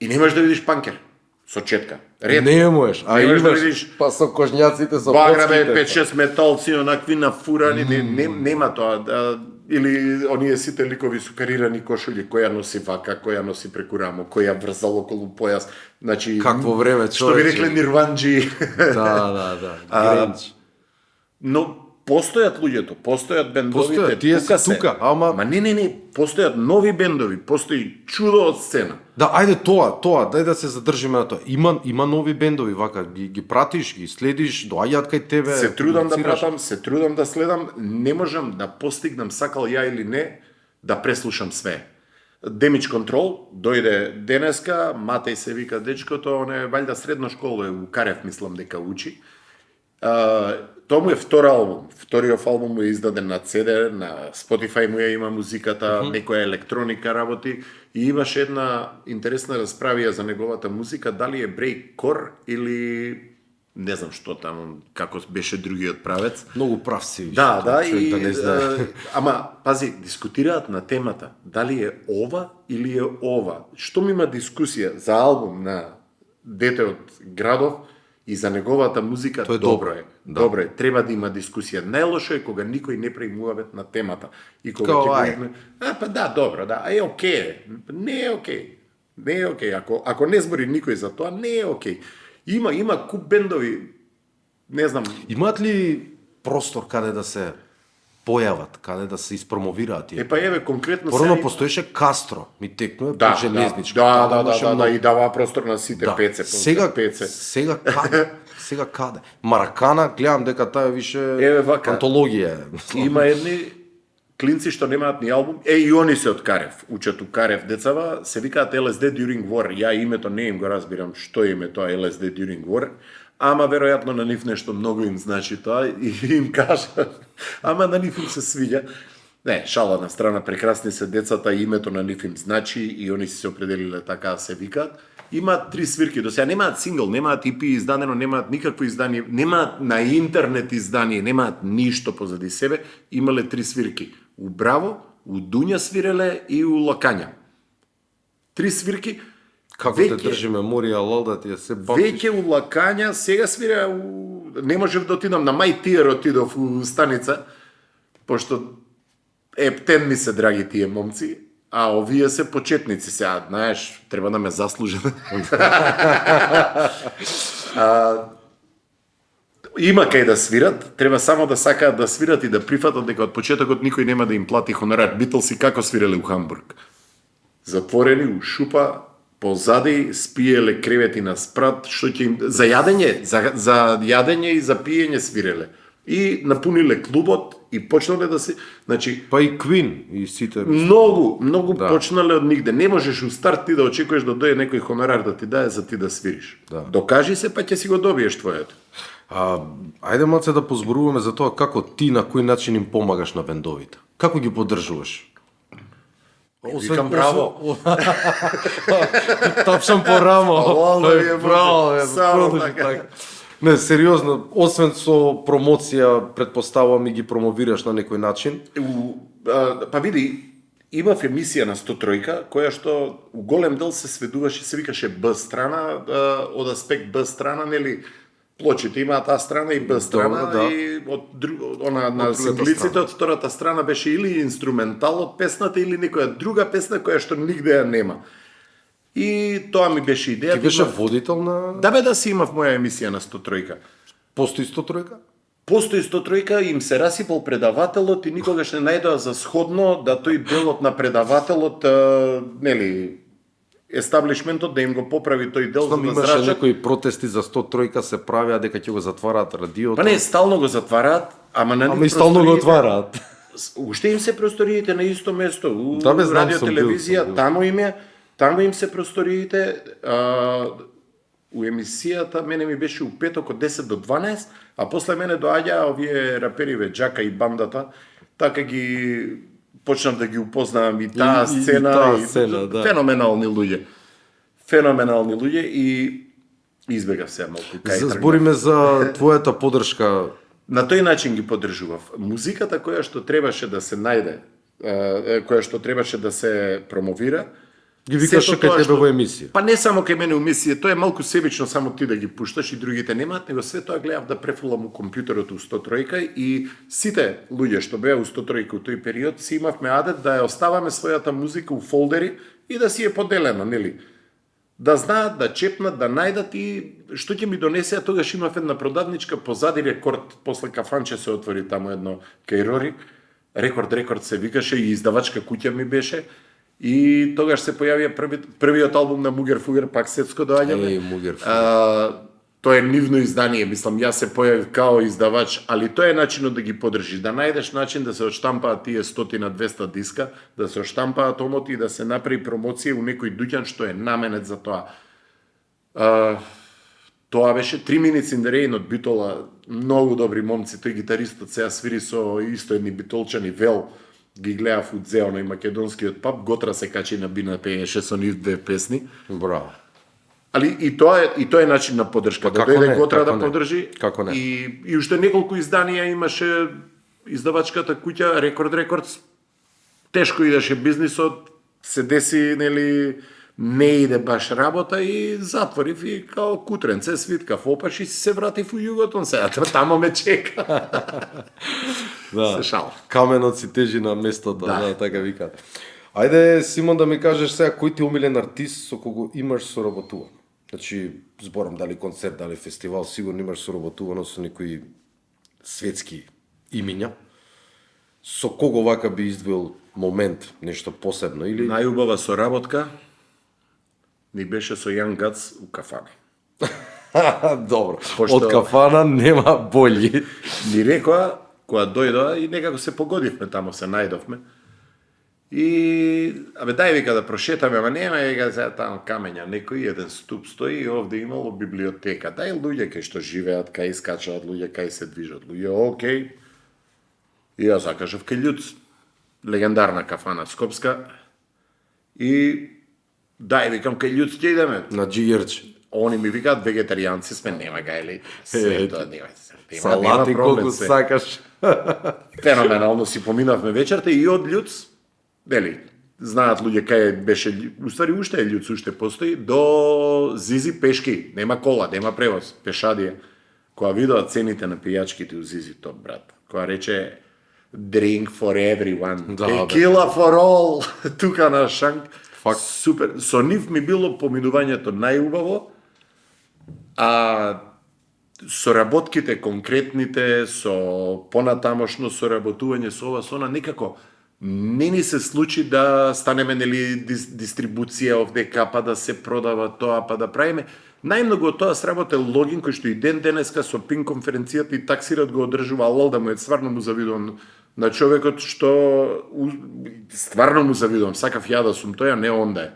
S3: и немаш да видиш панкер со четка. Ред.
S1: Не можеш, а
S3: Немаш да
S1: имаш,
S3: видиш
S1: па со кожњаците, со
S3: баграме
S1: почките.
S3: 5-6 металци онакви нафурани, нема тоа да, или оние сите ликови сукарирани кошуљи, која носи вака, која носи преку рамо, која врзал околу појас, значи
S1: Какво време,
S3: што би
S1: човече.
S3: рекле нирванџи.
S1: Да, Гренч.
S3: Но постојат луѓето, постојат бендовите,
S1: Постојат, тие се тука, ама-
S3: не, постојат нови бендови, постои чудо од сцена.
S1: Да, ајде тоа, дај да се задржиме на тоа. Има нови бендови, вака, ги пратиш, ги следиш, доаѓаат кај тебе.
S3: Се трудам да
S1: комуницираш.
S3: пратам, се трудам да следам, не можам да постигнам, сакал ја или не, да преслушам све. Damage Control дојде денеска, Матеј се вика дечкото, он е вајда средна школа, е у Карев, мислам дека учи. Тоа му е втор албум. Вториот албум му е издаден на CD, на Spotify му ја има музиката, некоја електроника работи и имаше една интересна расправија за неговата музика, дали е брейккор или не знам што таму, како беше другиот правец.
S1: Многу прав си. виш,
S3: Да,
S1: тоа,
S3: да,
S1: човек
S3: и
S1: да не знае.
S3: ама пази, дискутираат на темата, дали е ова или е ова. Што има дискусија за албум на Дете од градов и за неговата музика,
S1: Тоа е
S3: добро
S1: добро.
S3: е.
S1: Да.
S3: Добро е, треба да има дискусија. Најлошо е кога никој не прави муавет на темата. И кога
S1: Као,
S3: ќе го
S1: ај.
S3: изме, па да, добро, да, е окей. Не е окей. Не е окей. Ако не збори никој за тоа, не е окей. Има куп бендови, не знам,
S1: Имаат ли простор каде да се појават, каде да се испромовираат тие?
S3: па еве конкретно
S1: Порано
S3: сега-
S1: постоеше Кастро, ми текнува
S3: Да,
S1: по железничка.
S3: да,
S1: Таму имаше
S3: да,
S1: многу.
S3: и дава простор на сите
S1: Да.
S3: пеце,
S1: Сега
S3: пеце.
S1: сега каде? Сега каде? Маракана, гледам дека таа више
S3: Еве вака.
S1: антологија е.
S3: Има едни клинци што немаат ни албум, и они се од Карев, учат у Карев децава, се викаат LSD During War. Ја името не им го разбирам што име тоа LSD During War, ама веројатно на нив нешто многу им значи тоа и им кажа, ама на нив им се свиѓа. Не, шала на страна, прекрасни се децата, името на нив им значи и они се определиле така да се викаат. Имаат 3 свирки, до сега немаат сингл, немаат EP издадено, немаат никакво издание, немаат на интернет издание, немаат ништо позади себе, имале 3 свирки. У Браво, у Дуња свиреле и у Лакања. 3 свирки.
S1: Како те држи меморија, лал да ти е се бапиш.
S3: Веќе у Лакања, сега свира не можев да отидам на Мај Тиер, отидов у станица, пошто ептен ми се драги тие момци, а овие се почетници сега, знаеш, треба да ме заслужат. Има кај да свират, треба само да сакаат да свират и да прифатат дека од почетокот никој нема да им плати хонорар. Битлси како свиреле у Хамбург? Затворени у шупа, позади спиеле кревети на спрат, што ќе им за јадење, за јадење и за пиење свиреле. И напуниле клубот и почнале да се, значи
S1: Па и Queen и сите.
S3: многу
S1: Да.
S3: почнале од нигде. Не можеш у старт ти да очекуваш да дојде некој хонорар да ти даде за ти да свириш.
S1: Да.
S3: Докажи се, па ќе си го добиеш твоето.
S1: Ајде малце да позборуваме за тоа како ти на кој начин им помагаш на бендовите. Како ги поддржуваш?
S3: Викам браво.
S1: Тапшам по рамо.
S3: Ало, е,
S1: Браво,
S3: само
S1: продолжи
S3: така.
S1: така. Не, сериозно, освен со промоција, предпоставувам и ги промовираш на некој начин.
S3: Па види, имав емисија на 103 која што у голем дел се сведуваше, се викаше Б страна, од аспект Б страна, нели, плочите имаат А страна и Б страна,
S1: Добро, да.
S3: и она на
S1: Од другата
S3: синглиците
S1: страна.
S3: од втората страна беше или инструментал од песната или некоја друга песна која што нигде ја нема. И тоа ми беше идејата.
S1: Ти беше
S3: Имав-
S1: водител на...
S3: Да бе, да си имав моја емисија на 103.
S1: Постои 103?
S3: Постои 103, им се расипал предавателот и никогаш не најдоа за сходно да тој делот на предавателот, нели, естаблишментот да им го поправи тој дел за
S1: Знам,
S3: да
S1: имаше
S3: зрачат.
S1: некои протести за 103 се правеа дека ќе го затвараат радиото.
S3: Па не, стално го затвараат, ама на
S1: Ама и стално го отвараат.
S3: Уште им се просториите на исто место, у
S1: Да, бе, знам,
S3: радио
S1: сум бил,
S3: телевизија,
S1: сум бил.
S3: таму им се просториите. У емисијата мене ми беше у петок од 10 до 12, а после мене доаѓаа овие рапериве Джака и бандата, така ги почнав да ги упознавам и таа
S1: И
S3: сцена,
S1: таа
S3: и
S1: сцена, да.
S3: феноменални луѓе. Феноменални луѓе и избегав се малку кај тргнав.
S1: Збориме за твојата поддршка.
S3: На тој начин ги поддржував. Музиката која што требаше да се најде, која што требаше да се промовира,
S1: Ги викаше
S3: сето
S1: кај
S3: тоа
S1: тебе
S3: што-
S1: во емисија.
S3: Па не само кај мене у емисија, тоа е малку себично само ти да ги пушташ и другите немаат, него све тоа гледав да префулам у компјутерот у 103 и сите луѓе што беа у 103 у тој период си имавме адет да ја оставаме својата музика у фолдери и да си е поделена, нели? Да знаат, да чепнат, да најдат и што ќе ми донесеа, тогаш имав една продавничка позади Рекорд, после кафанче се отвори таму едно кај Рори, Рекорд се викаше и издавачка куќа ми беше, и тогаш се појавија првиот албум на Мугер Фугер, пак сетско доаѓаме.
S1: Еј, Мугер Фугер.
S3: Тоа е нивно издание, мислам, јас се појавив као издавач, али тоа е начинот да ги поддржиш, да најдеш начин да се отштампаат тие 100-200 диска, да се отштампаат омоти и да се направи промоција у некој дуќан што е наменет за тоа. Тоа беше 3 Minutes in the Rain од Битола, многу добри момци, тој гитаристот сега свири со исто едни битолчани Вел, ги гледав од Зеоно и македонскиот пап, Готра се качи на бина, пееше со нив 2 песни.
S1: Браво.
S3: Али и тоа е начин на поддршка, да
S1: како
S3: дојде
S1: не,
S3: Готра
S1: како
S3: да
S1: не,
S3: поддржи.
S1: како не.
S3: И уште неколку изданија имаше издавачката куќа Рекордс. Тешко идеше бизнисот, се деси, нели, не иде баш работа и затворив и као кутренце свиткав опаш и се вратив у југотон сега, тамо ме чека.
S1: Да.
S3: Се шал.
S1: Каменот си тежи на местото,
S3: Да.
S1: да, така викаат. Ајде, Симон, да ми кажеш сега кој ти е омилен артист со кого имаш соработувано? Значи, зборам дали концерт, дали фестивал, сигурно имаш соработувано со некои светски имиња. Со кого вака би издвоил момент, нешто посебно или
S3: Најубава соработка ни беше со Јан Гац у кафана.
S1: Добро.
S3: Пошто-
S1: Од кафана нема болji.
S3: Ни рекоа, кога дојдоа и некако се погодивме тамо, се најдовме. И, дај вика да прошетаме, ама нема, вика сега таму камења, некој еден ступ стои и овде имало библиотека. Дај луѓе кај што живеат, кај искачаат луѓе, кај се движат луѓе, окей. И јас закажав кај Љуц, легендарна кафана скопска. И дај викам кај Љуц ќе идеме.
S1: На джиерч.
S3: Они ми викаат вегетаријанци сме, нема гајли. Се тоа нема.
S1: Салати колку сакаш.
S3: Феноменално си поминавме вечерта и од Љуц, нели, знаат луѓе кај беше, уствари уште е Љуц, уште постои, до Зизи пешки, нема кола, нема превоз, пешадија. Кога видоа цените на пијачките у Зизи, топ брат, кога рече drink for everyone,
S1: Да, бе.
S3: tequila for all, тука на Шанк,
S1: Факт.
S3: супер. Со нив ми било поминувањето најубаво, а соработките конкретните, со понатамошно соработување со ова, со она, некако не ни се случи да станеме, нели, дистрибуција овдека, па да се продава тоа, па да правиме. Најмногу од тоа сработел Логин, кој што и ден денеска со ПИН конференцијата и таксират го одржува, алал да му е стварно му завидувам на човекот што стварно му завидувам, сакав ја да сум тој, а не он да е.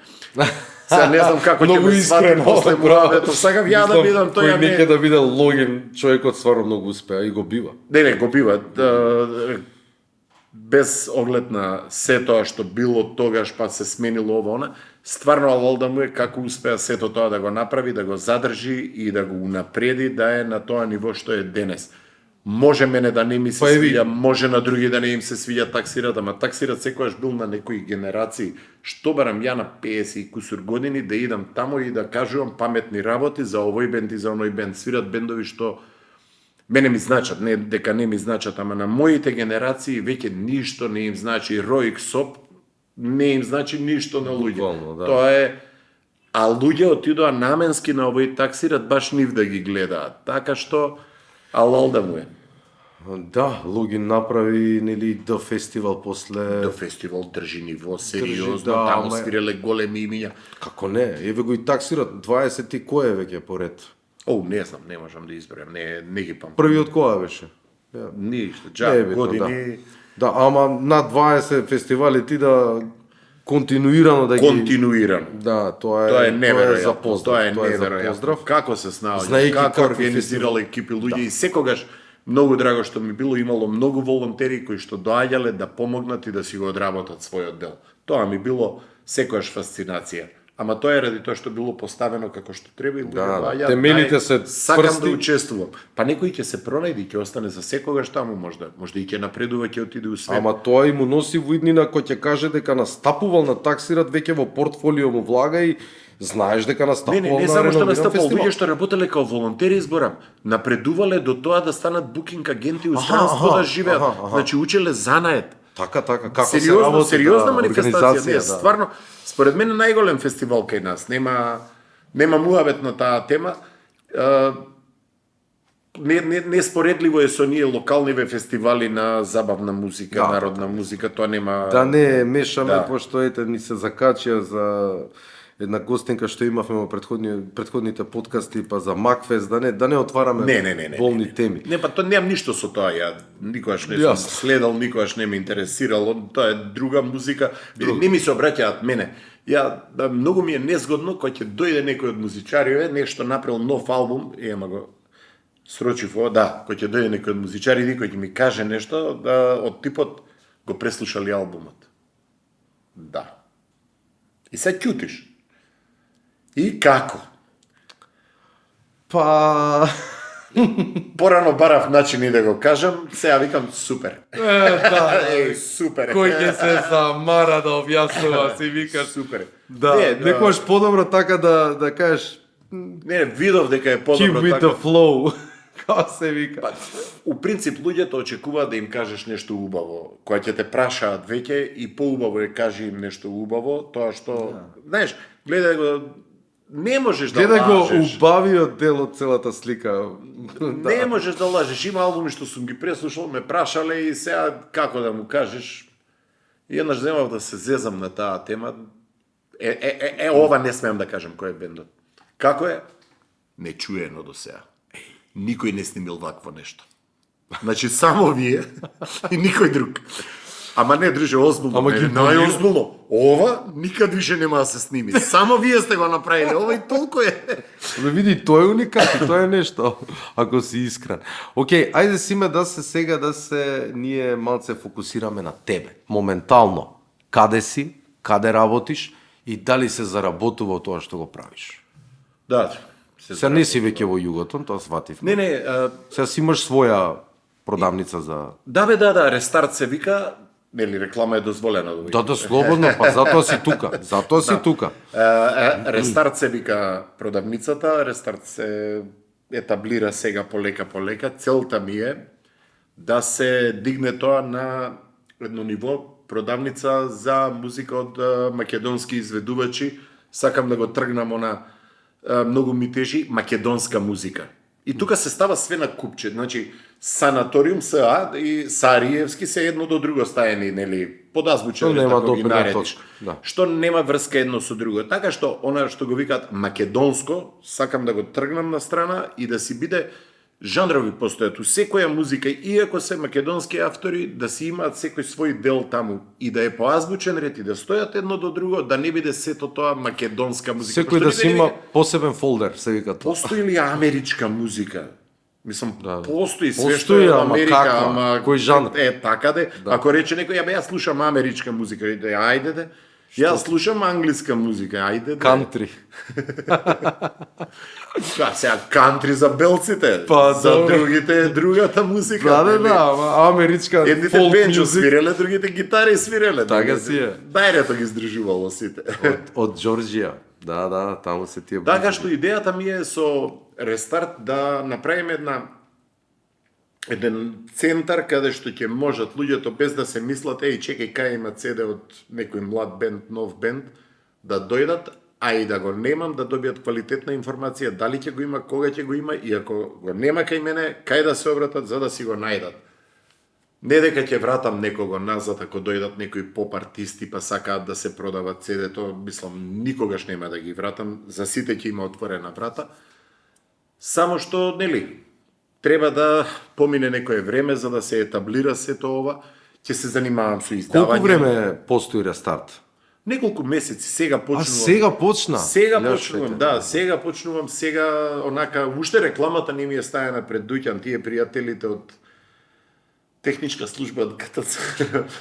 S3: Сега не знам како ќе
S1: Многу
S3: ме свати
S1: искрено,
S3: после
S1: браво.
S3: муабетот, сакав ја да бидам тој, а
S1: Кој не
S3: не.
S1: да биде Логин, човекот стварно многу успеа и го бива.
S3: Не, го бива. без оглед на се тоа што било тогаш, па се сменило ова она, стварно алал му е како успеа сето тоа да го направи, да го задржи и да го унапреди, да е на тоа ниво што е денес. Може мене да не ми се
S1: Па еви.
S3: свиѓа, може на други да не им се свиѓа таксират, ама таксират секојаш бил на некои генерации. Што барам ја на 50 и кусур години да идам тамо и да кажувам паметни работи за овој бенд и за оној бенд. Свират бендови што мене ми значат, не дека не ми значат, ама на моите генерации веќе ништо не им значи. Роик Соп не им значи ништо на луѓе.
S1: Буквално, да.
S3: Тоа е. А луѓе отидоа наменски на овој таксират баш нив да ги гледаат. Така што алал да му е.
S1: Да, Лугин направи нели до фестивал после
S3: До фестивал држи ниво, сериозно,
S1: да,
S3: таму
S1: ама-
S3: свиреле големи имиња.
S1: Како не, еве го и таксират 20 и кој е веќе поред.
S3: О, не знам, не можам да изберем, не ги памтам.
S1: Првиот која беше? Ја.
S3: Ништо,
S1: Не е
S3: џабе,
S1: битно,
S3: години,
S1: Да, ама на 20 фестивали ти да континуирано да ги
S3: континуирано.
S1: Да, тоа
S3: Тоа е
S1: е за
S3: неверојатно,
S1: поздрав.
S3: тоа е
S1: за
S3: неверојатно.
S1: поздрав.
S3: Како се снаоѓа,
S1: Знаејќи
S3: како
S1: какви
S3: организирале екипи луѓе и секогаш многу драго што ми било, имало многу волонтери кои што доаѓале да помогнат и да си го одработат својот дел. Тоа ми било секогаш фасцинација. Ама тоа е ради тоа што било поставено како што треба и луѓе
S1: Да,
S3: доаѓаат.
S1: темелите се
S3: сакам
S1: цврсти.
S3: да учествувам. Па некој ќе се пронајде и ќе остане за секогаш таму можда. Можда и ќе напредува, ќе отиде у свет.
S1: Ама тоа и му носи во иднина кој ќе каже дека настапувал на таксират веќе во портфолио му влага и знаеш дека настапувал
S3: Не
S1: на
S3: само што
S1: реновиран
S3: настапал,
S1: фестивал.
S3: луѓе што работеле као волонтери, зборам, напредувале до тоа да станат букинг агенти у странство
S1: аха,
S3: да живеат.
S1: аха.
S3: Значи учеле занает.
S1: Така, како
S3: Сериозно,
S1: се работи,
S3: сериозна
S1: да,
S3: манифестација.
S1: организација,
S3: Не,
S1: да.
S3: стварно, според мене најголем фестивал кај нас. Нема муабет на таа тема. Неспоредливо е со ние локалниве фестивали на забавна музика,
S1: Да,
S3: народна музика, тоа нема.
S1: Да не мешаме,
S3: Да.
S1: пошто ете ни се закачија за една гостинка што имавме во предходните подкасти, па за Макфест, да не отвараме
S3: Не.
S1: болни теми.
S3: Не, па тоа немам ништо со тоа, ја никогаш не сум
S1: Јасно.
S3: следал, никогаш не ме интересирало, тоа е друга музика, не ми се обраќаат мене. Многу ми е незгодно кога ќе дојде некој од музичариве, нешто направил нов албум, ема го срочив ова, да, кога ќе дојде некој од музичари, кој ќе ми каже нешто, да, од типот го преслушали албумот. Да. И сега ќутиш. И како?
S1: Па
S3: Порано барав начин и да го кажам, сега викам супер.
S1: да,
S3: Супер.
S1: кој ќе се замара да објаснува, си викаш.
S3: Супер.
S1: Да,
S3: Не,
S1: некојаш подобро така да кажеш
S3: Не, видов дека е
S1: keep
S3: подобро
S1: with
S3: така.
S1: the flow. Како се вика?
S3: Па, у принцип луѓето очекуваат да им кажеш нешто убаво. Кога ќе те прашаат веќе и поубаво е кажи им нешто убаво, тоа што, знаеш, гледај го, не можеш да
S1: Гледај го
S3: лажеш.
S1: убавиот дел од целата слика.
S3: Не можеш да лажеш. Има албуми што сум ги преслушал, ме прашале и сега како да му кажеш. И еднаш земав да се зезам на таа тема. Ова не смеам да кажам кој е бендот. Како е? Нечуено до сега. Никој не снимил вакво нешто. Значи само вие и никој друг. Ама не, друже, озбилно.
S1: Ама
S3: Не,
S1: ги
S3: најозбилно. Ова никад више нема да се сними. Само вие сте го направиле. Ова и толку е.
S1: Да види, тоа е уникатно, тоа е нешто, ако си искрен. Океј, ајде Симе да се сега ние малце фокусираме на тебе. Моментално, каде си, каде работиш и дали се заработува тоа што го правиш.
S3: Да.
S1: Сега не си веќе во југотон, тоа сватив.
S3: Не,
S1: Сега си имаш своја продавница за...
S3: да, рестарт се вика, нели реклама е дозволена да вика.
S1: Да, слободно, па затоа си тука. Затоа си тука.
S3: Рестарт се вика продавницата, рестарт се етаблира сега полека. Целта ми е да се дигне тоа на едно ниво, продавница за музика од македонски изведувачи. Сакам да го тргнам многу ми тежи македонска музика. И тука се става све на купче. Значи, Санаториум СА и Сариевски се едно до друго стаени, нели, подазбучено,
S1: Што нема
S3: така ги
S1: допирна
S3: наредиш.
S1: точка, да.
S3: Што нема врска едно со друго. Така што, она што го викаат македонско, сакам да го тргнам на страна и да си биде жанрови постојат у секоја музика, иако се македонски автори, да си имаат секој свој дел таму и да е по азбучен ред и да стојат едно до друго, да не биде сето тоа македонска музика.
S1: Секој
S3: Пошто
S1: да
S3: не
S1: си
S3: биде
S1: има посебен фолдер, се вика тоа.
S3: Постои ли америчка музика? Мислам,
S1: Да.
S3: постои све што
S1: Постои,
S3: е во
S1: ама
S3: Америка,
S1: каква?
S3: ама
S1: Кој жанр?
S3: така де. Ако рече некој, јас слушам америчка музика, ајде де. Јас слушам англиска музика, ајде де.
S1: Кантри.
S3: Да, сега кантри за белците,
S1: Па,
S3: за
S1: добро.
S3: другите е другата музика.
S1: Да,
S3: нели?
S1: ама америчка
S3: Едните
S1: фолк
S3: бенџо
S1: музик
S3: свиреле, другите гитари свиреле.
S1: Така
S3: нели?
S1: си е.
S3: Дајрето ги здружувало сите.
S1: од Џорџија. Да, таму се тие.
S3: Така што идејата ми е со рестарт да направиме еден центар каде што ќе можат луѓето без да се мислат, чекај, кај има CD од некој млад бенд, нов бенд, да дојдат, а и да го немам, да добијат квалитетна информација, дали ќе го има, кога ќе го има, и ако го нема кај мене, кај да се обратат за да си го најдат. Не дека ќе вратам некого назад ако дојдат некои поп артисти па сакаат да се продават CD-то, мислам никогаш нема да ги вратам, за сите ќе има отворена врата. Само што, нели, треба да помине некое време за да се етаблира сето ова, ќе се занимавам со издавање.
S1: Колку време постои рестарт?
S3: Неколку месеци, сега почнувам.
S1: А сега почна?
S3: Сега
S1: Леш,
S3: почнувам,
S1: лете.
S3: да, сега почнувам, сега онака, уште рекламата не ми е стајана пред дуќан, тие пријателите од техничка служба од КТЦ,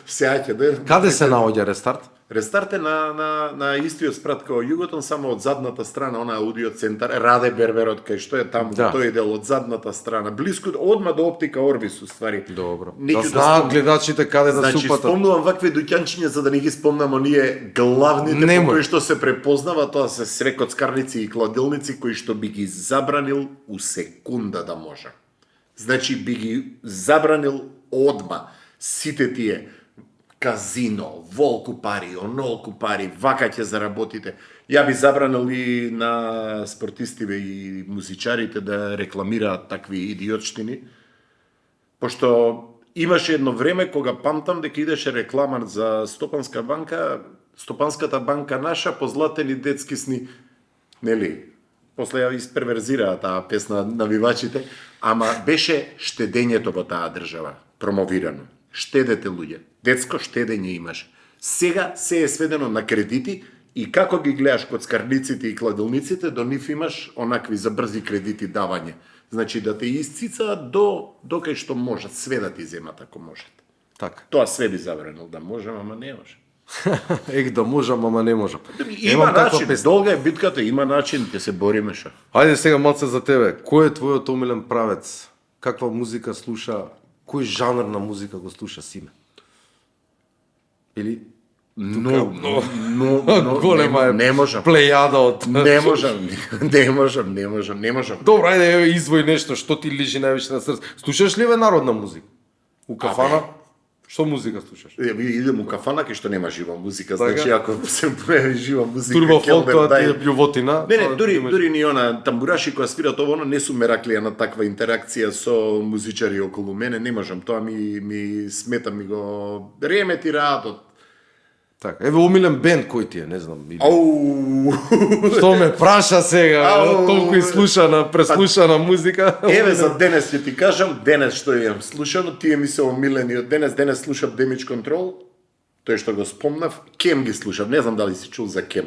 S3: сега ќе да...
S1: Каде се наоѓа рестарт?
S3: Рестарт е на истиот спрат као Југотон, само од задната страна, она аудио центар, Раде Берберот, кај што е таму,
S1: Да.
S3: тој дел од задната страна, блиску, одма до оптика Орбис, уствари.
S1: Добро.
S3: Неќу
S1: Да знаат
S3: спомнам.
S1: гледачите каде да
S3: Значи,
S1: супатат.
S3: спомнувам вакви дуќанчиња за да не ги спомнам оние главните
S1: Немој.
S3: по кои што се препознава, тоа се све коцкарници и кладилници кои што би ги забранил у секунда да може. Значи би ги забранил одма сите тие казино, волку пари, онолку пари, вака ќе заработите. Ја би забранил и на спортистиве и музичарите да рекламираат такви идиотштини, пошто имаше едно време кога памтам дека идеше реклама за Стопанска банка, Стопанската банка наша, позлатени детски сни, нели? После ја испреверзираа таа песна навивачите, ама беше штедењето во таа држава промовирано. Штедете луѓе. Детско штедење имаше. Сега се е сведено на кредити и како ги гледаш коцкарниците и кладилниците, до нив имаш онакви за брзи кредити давање. Значи да те исцицаат до кај што можат, све да ти земат ако можат.
S1: Така.
S3: Тоа све би забранил да можам, ама не може.
S1: Да можам, ама не можам.
S3: Има начин, долга е битката, има начин, ќе се бориме ша.
S1: Ајде сега малце за тебе. Кој е твојот омилен правец? Каква музика слуша? Кој жанр на музика го слуша сине? Или
S3: Но,
S1: голема е
S3: не можам.
S1: плејада од...
S3: Не можам.
S1: Добро, ајде еве извој нешто што ти лежи највише на срце. Слушаш ли ве народна музика? У кафана? Што музика слушаш?
S3: Идем у кафана кај што нема жива музика,
S1: Така?
S3: значи ако се појави жива музика,
S1: Турбо фолк,
S3: келнер,
S1: тоа ти
S3: дај.
S1: е бљувотина.
S3: Не,
S1: тоа
S3: дури
S1: имаш-
S3: дури ни она тамбураши која свират ово, не сум мераклија на таква интеракција со музичари околу мене, не можам, тоа ми смета, ми го ремети раатот.
S1: Така, еве омилен бенд кој ти е, не знам. Или...
S3: Ау!
S1: Што ме праша сега,
S3: Ау.
S1: толку слушана, преслушана музика.
S3: Еве за денес ќе ти кажам, денес што имам слушано, тие ми се омилени од денес слушам Damage Control, тој што го спомнав, Кем ги слушам, не знам дали си чул за Кем.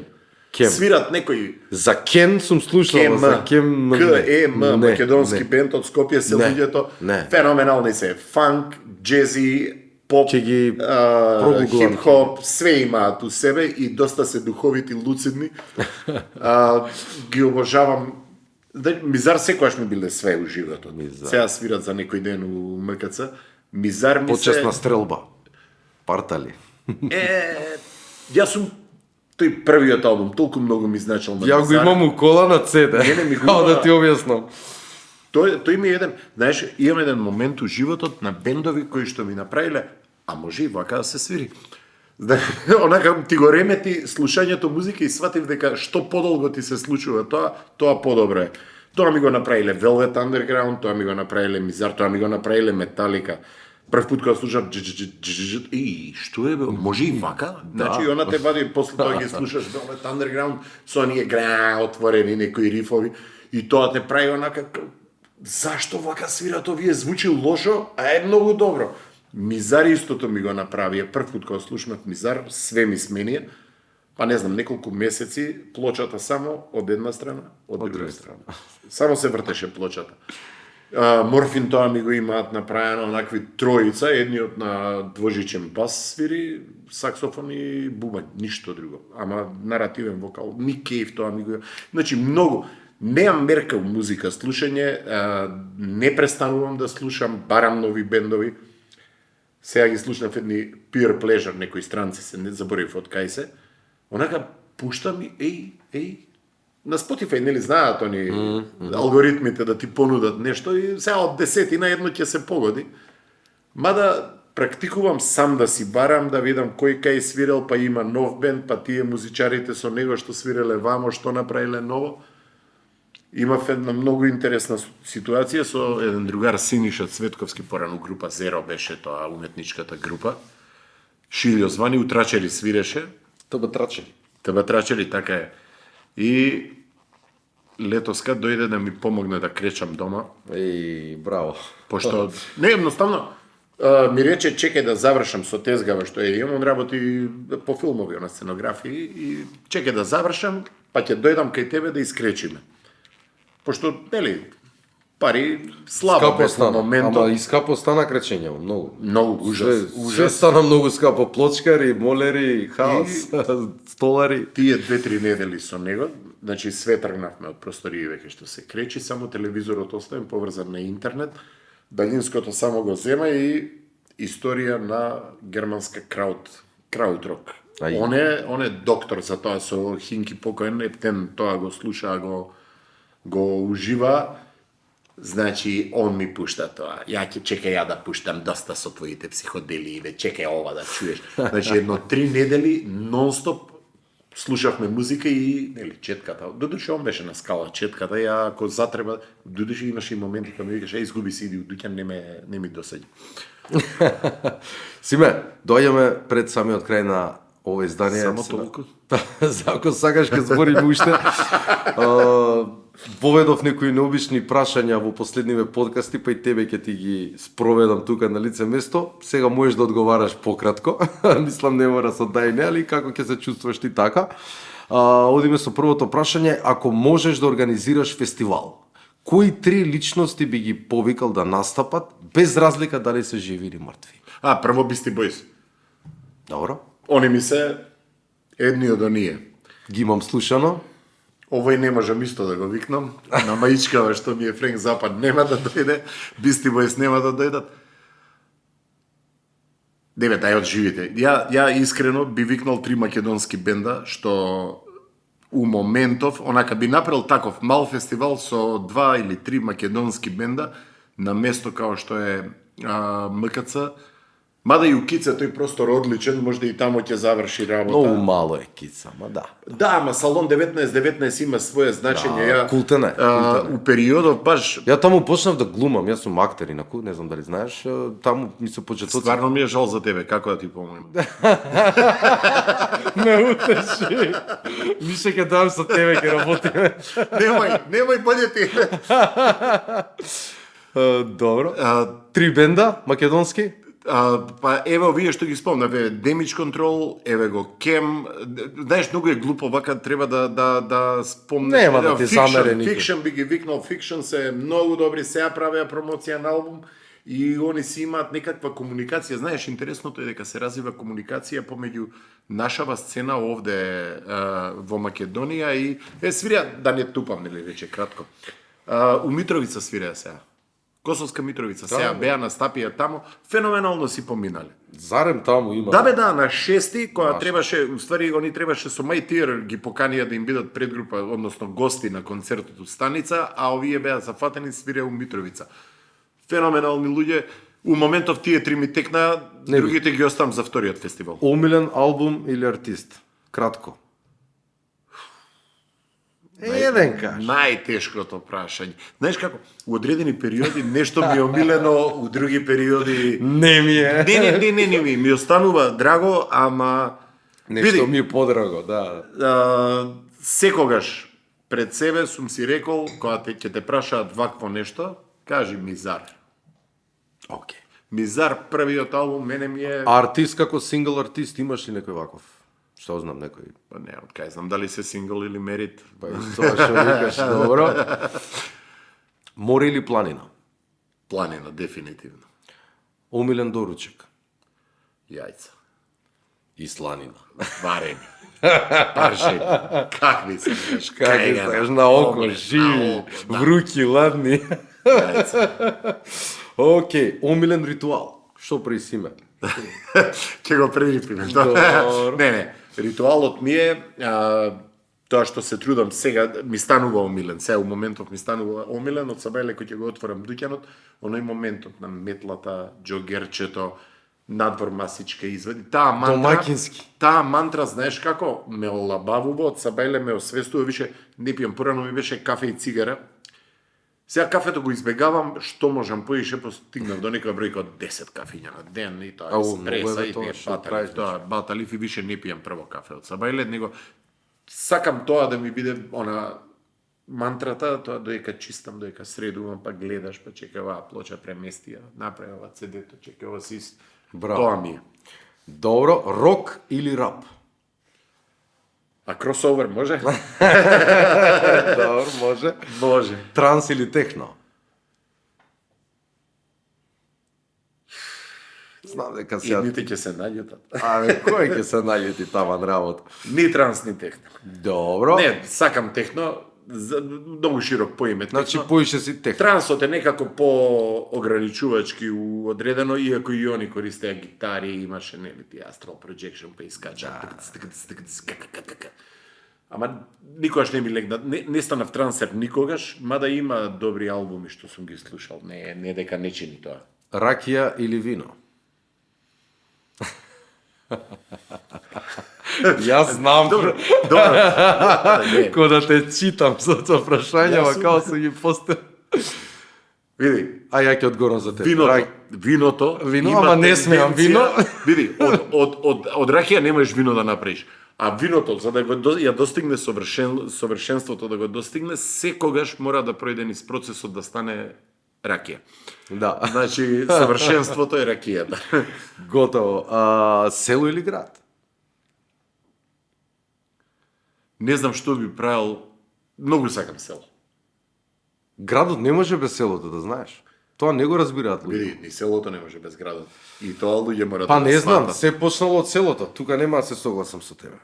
S1: Кем.
S3: Свират некои
S1: За Кен сум слушал,
S3: Кем,
S1: за Кен...
S3: КЕМ,
S1: не,
S3: македонски
S1: не.
S3: бенд од Скопје се
S1: Не,
S3: луѓето,
S1: не.
S3: феноменални се, фанк, джези, поп,
S1: Ќе ги прогуглам.
S3: хип-хоп, све имаат у себе и доста се духовити, луцидни. Ги обожавам. Мизар секогаш ми биле све у животот.
S1: Мизар.
S3: Сега свират за некој ден у МКЦ. Мизар ми
S1: Почесна
S3: се...
S1: стрелба. Партали.
S3: Јас сум тој првиот албум, толку многу ми значил на
S1: Ја го
S3: Мизар.
S1: имам у кола на CD.
S3: Не, ми го
S1: Како
S3: има.
S1: да ти објаснам.
S3: Тој ми е еден, знаеш, имам еден момент у животот на бендови кои што ми направиле, а може и вака да се свири. Онака ти го ремети слушањето музика и сватив дека што подолго ти се случува тоа подобро е. Тоа ми го направиле Velvet Underground, тоа ми го направиле Мизар, тоа ми го направиле Металика. Прв пат кога слушав и што е бе, може и вака? Значи она те вади после тоа ги слушаш Velvet Underground со оние отворени некои рифови и тоа те прави онака зашто вака свират овие, звучи лошо, а е многу добро. Мизар истото ми го направија. Прв пат кога слушнав Мизар, све ми сменија. Па не знам, неколку месеци плочата само од една страна, од друга страна. Само се вртеше плочата. Морфин тоа ми го имаат направено онакви тројица, едниот на двожичен бас свири, саксофон и бубањ, ништо друго. Ама наративен вокал, ми кејф тоа ми го... Значи, многу. Немам мерка у музика, слушање, не престанувам да слушам, барам нови бендови. Сега ги слушнав едни Peer Pleasure, некои странци се, не заборив од кај се. Онака, пуштам и, на Spotify, нели знаат они алгоритмите да ти понудат нешто и сега од 10 на едно ќе се погоди. Мада практикувам сам да си барам, да видам кој кај свирел, па има нов бенд, па тие музичарите со него што свиреле вамо, што направиле ново. Имав една многу интересна ситуација со еден другар Синиша Цветковски, порано група Зеро беше тоа уметничката група. Шилјо звани, утрачери свиреше.
S1: Тоа траче.
S3: Тебе трачели, така е. И летоска дојде да ми помогне да кречам дома.
S1: Браво.
S3: Пошто, не, едноставно, ми рече, чекај да завршам со тезгава што е, имам работи по филмови, на сценографии, и чекај да завршам, па ќе дојдам кај тебе да искречиме. Пошто, нели, пари слабо
S1: Скапо
S3: без
S1: стана,
S3: моментот.
S1: ама и скапо стана кречење, многу.
S3: Многу ужас.
S1: Све стана многу скапо, плочкари, молери, хаос, столари.
S3: Тие 2-3 недели со него, значи све тргнавме од простории веќе што се кречи, само телевизорот оставен поврзан на интернет, далинското само го зема и историја на германска краудрок. Он е доктор за тоа со Хинки покоен, ептен тоа го слуша, го ужива. Значи, он ми пушта тоа. Ја ќе чекај ја да пуштам доста со твоите психоделии, бе, чекај ова да чуеш. Значи, едно 3 недели нон-стоп слушавме музика и, нели, четката. Додуше он беше на скала четката, ја ако затреба, додуше имаше и моменти кога ми викаш, иди у дуќан, не ми досаѓа.
S1: Симе, доаѓаме пред самиот крај на ова издание.
S3: Само толку?
S1: Ако сакаш ќе збориме уште. Поведов некои необични прашања во последниве подкасти, па и тебе ќе ти ги спроведам тука на лице место. Сега можеш да одговараш пократко. Мислам не мора со да и не, али како ќе се чувствуваш ти така. Одиме со првото прашање. Ако можеш да организираш фестивал, кои 3 личности би ги повикал да настапат, без разлика дали се живи или мртви?
S3: Прво Beastie Boys.
S1: Добро.
S3: Они ми се едни од оние.
S1: Ги имам слушано.
S3: Овој не можам исто да го викнам. На маичкава што ми е Френк Запад нема да дојде. Beastie Boys нема да дојдат. Не бе, дај од живите. Ја искрено би викнал 3 македонски бенда, што у моментов, онака би направил таков мал фестивал со 2 или 3 македонски бенда на место као што е МКЦ. Мада и у Кица тој простор одличен, можда и тамо ќе заврши работа.
S1: Многу мало е Кица, ма да.
S3: Да, ама Салон 1919 има свое значење.
S1: Култен е.
S3: У периодов баш...
S1: Ја таму почнав да глумам, јас сум актер инаку, не знам дали знаеш, таму ми се почетоци.
S3: Стварно ми е жал за тебе, како да ти помогнем?
S1: Не утеши. Мише ќе дам со тебе, ќе работиме.
S3: Немој болje ти.
S1: Добро. 3 бенда македонски?
S3: Па еве овие што ги спомнав, Damage Control, еве го Кем, знаеш, многу е глупо вака, треба да спомнеш.
S1: Нема да ти замере никој.
S3: Fiction би ги викнал, Fiction се многу добри, сега правеа промоција на албум и они си имаат некаква комуникација. Знаеш, интересното е дека се развива комуникација помеѓу нашава сцена овде во Македонија и свирија, да не тупам, нели рече кратко. У Митровица свирија сега. Косовска Митровица, сега беа настапија тамо, феноменално си поминале.
S1: Зарем таму има.
S3: Да бе, да, на 6-ти, која требаше, уствари, они требаше со My Tear ги поканија да им бидат предгрупа, односно гости на концертот у Станица, а овие беа зафатени свирија у Митровица. Феноменални луѓе, у моментов тие 3 ми текна, другите ги оставам за вториот фестивал.
S1: Омилен албум или артист? Кратко. Еден кажа.
S3: Најтешкото прашање. Знаеш како, у одредени периоди нешто ми е омилено, у други периоди...
S1: Не ми е.
S3: Не ми останува драго, ама...
S1: Нешто ми е подраго, да.
S3: Секогаш пред себе сум си рекол, кога ќе те прашаат вакво нешто, кажи Мизар.
S1: Океј.
S3: Мизар, првиот албум, мене ми е...
S1: Артист како сингл артист имаш ли некој ваков? Што знам некој?
S3: Па не, откај знам дали се сингл или мерит.
S1: Па и тоа што викаш, добро. Море или планина?
S3: Планина, дефинитивно.
S1: Омилен доручек.
S3: Јајца.
S1: И сланина.
S3: Варени. Паржени. Какви се?
S1: Какви се, на око, живи, вруки, ладни.
S3: Јајца.
S1: Океј, омилен ритуал. Што прави Симе?
S3: Ќе го прерипиме.
S1: Добро.
S3: Не, ритуалот ми е тоа што се трудам сега, ми станува омилен. Сега у моментов ми станува омилен, од сабајле кој ќе го отворам дуќанот, оној моментот на метлата, џогерчето, надвор масичка извади. Таа мантра,
S1: Домакински.
S3: Таа мантра, знаеш како, ме олабавува, од сабајле ме освестува, више не пијам, порано ми беше кафе и цигара. Сега кафето го избегавам, што можам поише, постигнав до некоја бројка од 10 кафиња на ден и тоа
S1: Ау,
S3: еспреса
S1: многу е
S3: и
S1: тоа,
S3: тие
S1: што
S3: баталиф,
S1: правиш,
S3: тоа баталиф и више не пијам прво кафе од сабајле, него сакам тоа да ми биде она мантрата, тоа доека чистам, доека средувам, па гледаш, па чека оваа плоча премести ја, направи ова CD-то, чека ова си.
S1: Браво.
S3: Тоа ми е.
S1: Добро, рок или рап?
S3: А кросовер може?
S1: Добро, може.
S3: Може.
S1: Транс или техно? Знам дека
S3: И
S1: сега...
S3: ните ќе се наѓутат.
S1: Абе, кој ќе се најути таман работа?
S3: Ни транс, ни техно.
S1: Добро.
S3: Не, сакам техно, многу широк поиме техно.
S1: Значи, поише си техно.
S3: Трансот е некако по-ограничувачки одредено, иако и они користеа гитари, имаше нели ти Astral Projection, па искача. Ама никогаш не ми легна, не станав трансер никогаш, мада има добри албуми што сум ги слушал, не дека не чини тоа.
S1: Ракија или вино? Јас знам.
S3: Добро. Не.
S1: Ко да те читам со прашањава,
S3: Јас
S1: као се ги постави.
S3: Види,
S1: А ја ќе одговорам за тебе.
S3: Виното
S1: Вино,
S3: има
S1: ама не смеам
S3: тенденција-
S1: вино.
S3: Види, од ракија не можеш вино да направиш. А виното, за да го ја достигне совршенството да го достигне, секогаш мора да пројде низ процесот да стане ракија.
S1: Да.
S3: Значи, совршенството е ракијата.
S1: Готово. Село или град?
S3: Не знам што би правил, многу сакам село.
S1: Градот не може без селото, да знаеш. Тоа не го разбираат луѓе.
S3: Види, ни селото не може без градот. И тоа луѓе мора
S1: Па
S3: да
S1: не знам,
S3: сватат.
S1: се почнало од селото. Тука нема да се согласам со тебе.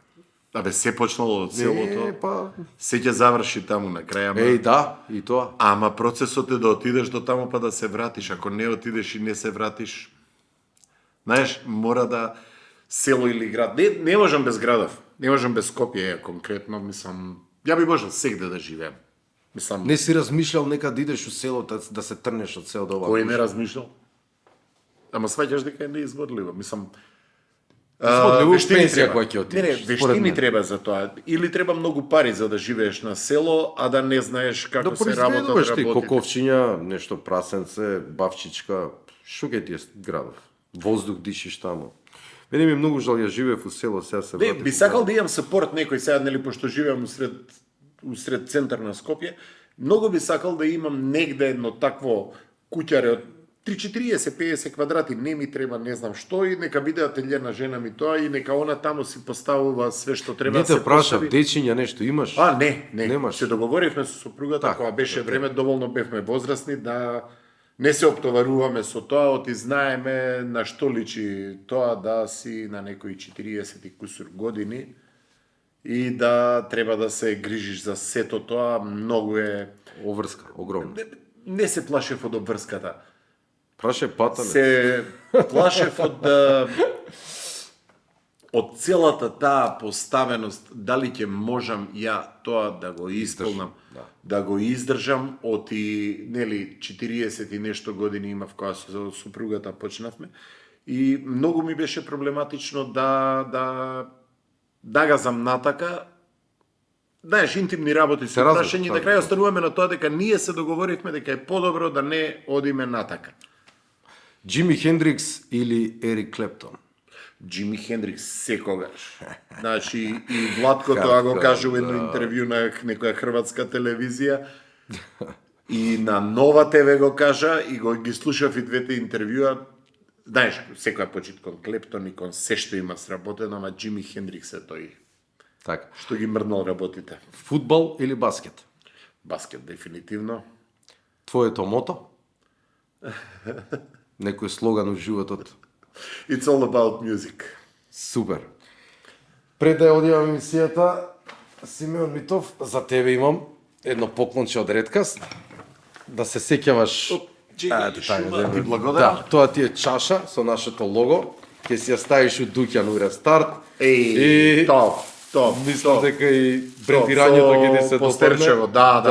S3: Абе, се почнало од селото,
S1: па...
S3: се ќе заврши таму на крај,
S1: Еј, да, и тоа.
S3: Ама процесот е да отидеш до таму па да се вратиш. Ако не отидеш и не се вратиш, знаеш, мора да село или град. Не можам без градов. Не можам без Скопје, конкретно, мислам, ја би можел сегде да живеам. Мислам,
S1: Не си размишлял нека да идеш у селото, да се трнеш од село до оваа.
S3: кој не размишлял? Ама сваќаш дека е неизvodливо. Мислам,
S1: Изводливо
S3: вештини
S1: пенсија
S3: треба.
S1: која ќе отидеш,
S3: Не,
S1: според
S3: вештини
S1: мене.
S3: треба за тоа. Или треба многу пари за да живееш на село, а да не знаеш како
S1: Да
S3: се работат
S1: произведуваш ти
S3: работите.
S1: коковчиња, нешто прасенце, бавчичка, што ќе ти е градов? Воздух дишиш таму. Мене ми е многу жал, ја живеев у село, сега се
S3: Не,
S1: вратив
S3: би
S1: у
S3: сакал
S1: град.
S3: да имам сапорт некој сега, нели, пошто живеам усред центар на Скопје, многу би сакал да имам негде едно такво куќаре од 3-40-50 квадрати, не ми треба не знам што, и нека биде ателје на жена ми тоа, и нека она таму си поставува све што треба
S1: Не
S3: да се
S1: те прашав,
S3: постави.
S1: дечиња нешто имаш?
S3: Не.
S1: Немаш.
S3: Се договоривме со сопругата,
S1: Така,
S3: кога беше време, доволно бевме возрастни да не се оптоваруваме со тоа, оти знаеме на што личи тоа да си на некои 40 и кусур години и да треба да се грижиш за сето тоа, многу е...
S1: Оврска, огромна.
S3: Не се плашев од обврската.
S1: Праше патале.
S3: Се плашев од целата таа поставеност, дали ќе можам ја тоа да го исполнам, да го издржам, оти, нели, 40 и нешто години имав кога со супругата почнавме, и многу ми беше проблематично да газам натака. Знаеш, интимни работи се
S1: разбира,
S3: прашање,
S1: така,
S3: на крај
S1: да.
S3: остануваме на тоа дека ние се договоривме дека е подобро да не одиме натака.
S1: Джими Хендрикс или Ерик Клептон?
S3: Джими Хендрикс секогаш. Значи, и Владко тоа го кажа во едно интервју на некоја хрватска телевизија. И на Нова ТВ го кажа, и ги слушав и двете интервјуа. Знаеш, секоја почит кон Клептон и кон се што има сработено, ама Джими Хендрикс е тој
S1: Така.
S3: што ги мрднал работите.
S1: Фудбал или баскет?
S3: Баскет, дефинитивно.
S1: Твоето мото? Некој слоган у животот.
S3: It's all about music.
S1: Супер. Пред да ја одјавам емисијата, Симеон Митов, за тебе имам едно поклонче од Редкаст. Да се сеќаваш...
S3: Чекај, шума,
S1: да,
S3: ти благодарам.
S1: Да, тоа ти е чаша со нашето лого. Ќе си ја ставиш у Дуќан у Рестарт.
S3: Еј, топ.
S1: Мислам дека и брендирањето ќе ти се
S3: постерчево, да.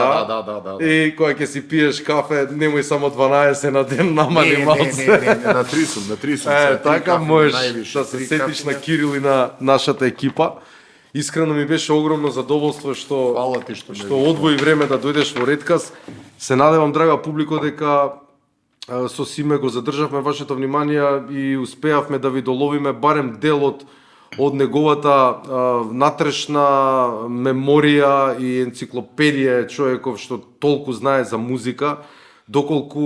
S1: И кога ќе си пиеш кафе, немој само 12 на ден, намали малце.
S3: Не, на три сум.
S1: Така можеш да се сетиш на Кирил и на нашата екипа. Искрено ми беше огромно задоволство
S3: Фала ти што
S1: одвои време да дојдеш во Редкаст. Се надевам, драга публико, дека со Симе го задржавме вашето внимание и успеавме да ви доловиме барем дел од неговата натрешна меморија и енциклопедија човеков што толку знае за музика. Доколку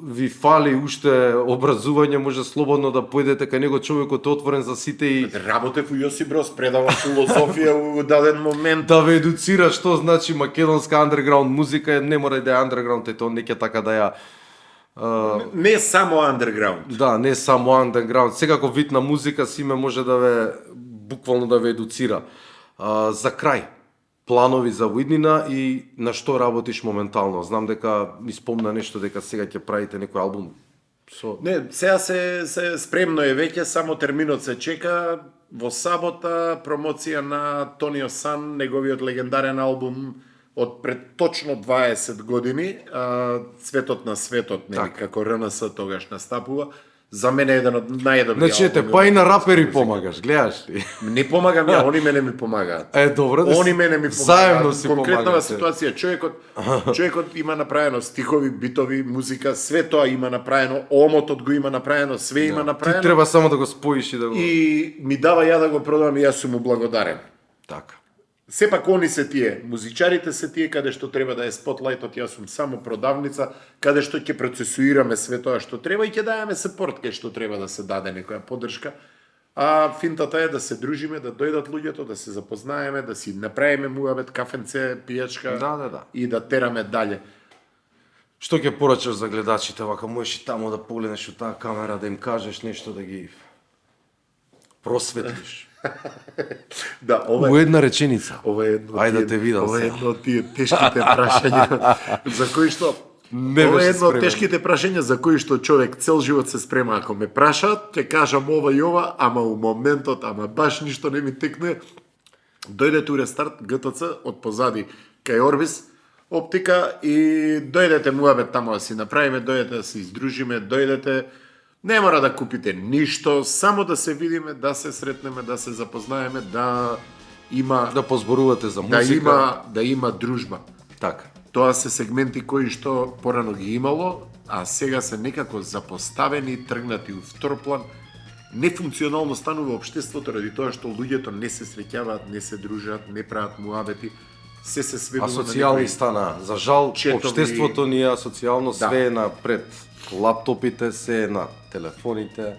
S1: ви фали уште образување, може слободно да појдете кај него, човекот е отворен за сите и
S3: Работев у Јосип Брос, предава филозофија у даден момент.
S1: да ве едуцира што значи македонска андерграунд музика, не мора да е андерграунд, ето не ќе така да ја
S3: Не само андерграунд.
S1: да, не само андерграунд, секако вид на музика Симе може да ве буквално да ве едуцира. За крај, планови за виднина и на што работиш моментално? Знам дека ми спомна нешто дека сега ќе правите некој албум.
S3: Не, сега се спремно е веќе, само терминот се чека. Во сабота промоција на Тонио Сан, неговиот легендарен албум од пред точно 20 години, Цветот на светот, нели, како РНС тогаш настапува. За мене е еден од најдобри
S1: Значи, ете, па и на рапери помагаш, гледаш ли?
S3: Не помагам ја, они мене ми помагаат.
S1: Добро да
S3: Они мене ми помагаат.
S1: заедно си
S3: Конкретнава
S1: помагате.
S3: ситуација, човекот има направено стихови, битови, музика, све тоа има направено, омотот го има направено, све има направено.
S1: Ти треба само да го споиш и да го...
S3: И ми дава ја да го продавам и јас сум му благодарен.
S1: Така.
S3: Сепак они се тие, музичарите се тие каде што треба да е спотлајтот, јас сум само продавница, каде што ќе процесуираме све тоа што треба и ќе даваме сапорт кај што треба да се даде некоја поддршка. А финтата е да се дружиме, да дојдат луѓето, да се запознаеме, да си направиме муабет, кафенце, пијачка
S1: Да.
S3: и да тераме дале.
S1: Што ќе порачаш за гледачите, вака можеш и тамо да погледнеш у таа камера, да им кажеш нешто, да ги просветлиш.
S3: Да,
S1: У една реченица.
S3: ова е едно
S1: Ајде да те видам
S3: ова е
S1: сега.
S3: едно од тие тешките прашања за кои што
S1: Не
S3: ова
S1: беше
S3: е едно од
S1: спремен.
S3: тешките прашања за кои што човек цел живот се спрема. Ако ме прашаат, ќе кажам ова и ова, ама у моментот, ама баш ништо не ми текне. Дојдете у Рестарт ГТЦ од позади кај Орбис оптика и дојдете муабет тамо да си направиме, дојдете да се издружиме, дојдете. Не мора да купите ништо, само да се видиме, да се сретнеме, да се запознаеме, да има
S1: Да позборувате за музика.
S3: да има дружба.
S1: Така.
S3: Тоа се сегменти кои што порано ги имало, а сега се некако запоставени, тргнати у втор план. Нефункционално станува општеството ради тоа што луѓето не се среќаваат, не се дружат, не прават муабети, се сведува на
S1: Асоцијални
S3: некои...
S1: стана. За жал,
S3: четови-
S1: општеството ни е асоцијално,
S3: Да.
S1: све е напред. Лаптопите, се е на телефоните.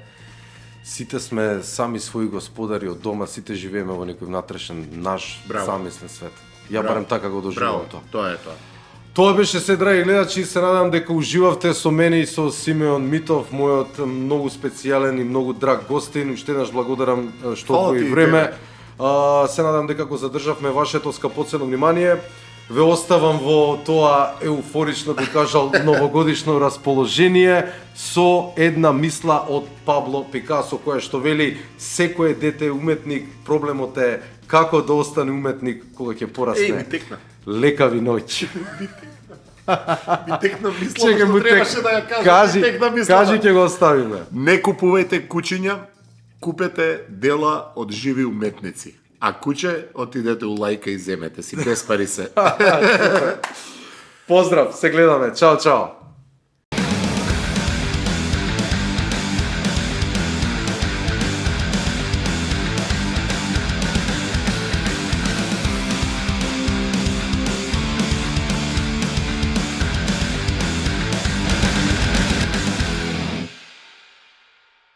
S1: Сите сме сами своји господари од дома, сите живееме во некој внатрешен наш
S3: Браво.
S1: замислен свет. Ја
S3: Браво.
S1: барем така го доживувам
S3: Браво,
S1: тоа.
S3: тоа е тоа.
S1: Тоа беше се, драги гледачи, се надам дека уживавте со мене и со Симеон Митов, мојот многу специјален и многу драг гостин. Уште еднаш благодарам што
S3: Фала
S1: одвои
S3: ти,
S1: време.
S3: тебе.
S1: Се надам дека го задржавме вашето скапоцено внимание. Ве оставам во тоа еуфорично, би кажал, новогодишно расположение со една мисла од Пабло Пикасо, која што вели: секое дете е уметник, проблемот е како да остане уметник кога ќе порасне.
S3: Еј, ми текна.
S1: Лека ви ноќ.
S3: Ми текна мисла,
S1: Чекај му
S3: што требаше да ја кажам.
S1: Кажи,
S3: ми текна мисла.
S1: кажи ќе го оставиме.
S3: Не купувајте кучиња, купете дела од живи уметници. А куче, отидете у лајка и земете си, без пари се.
S1: Поздрав, се гледаме. Чао, чао.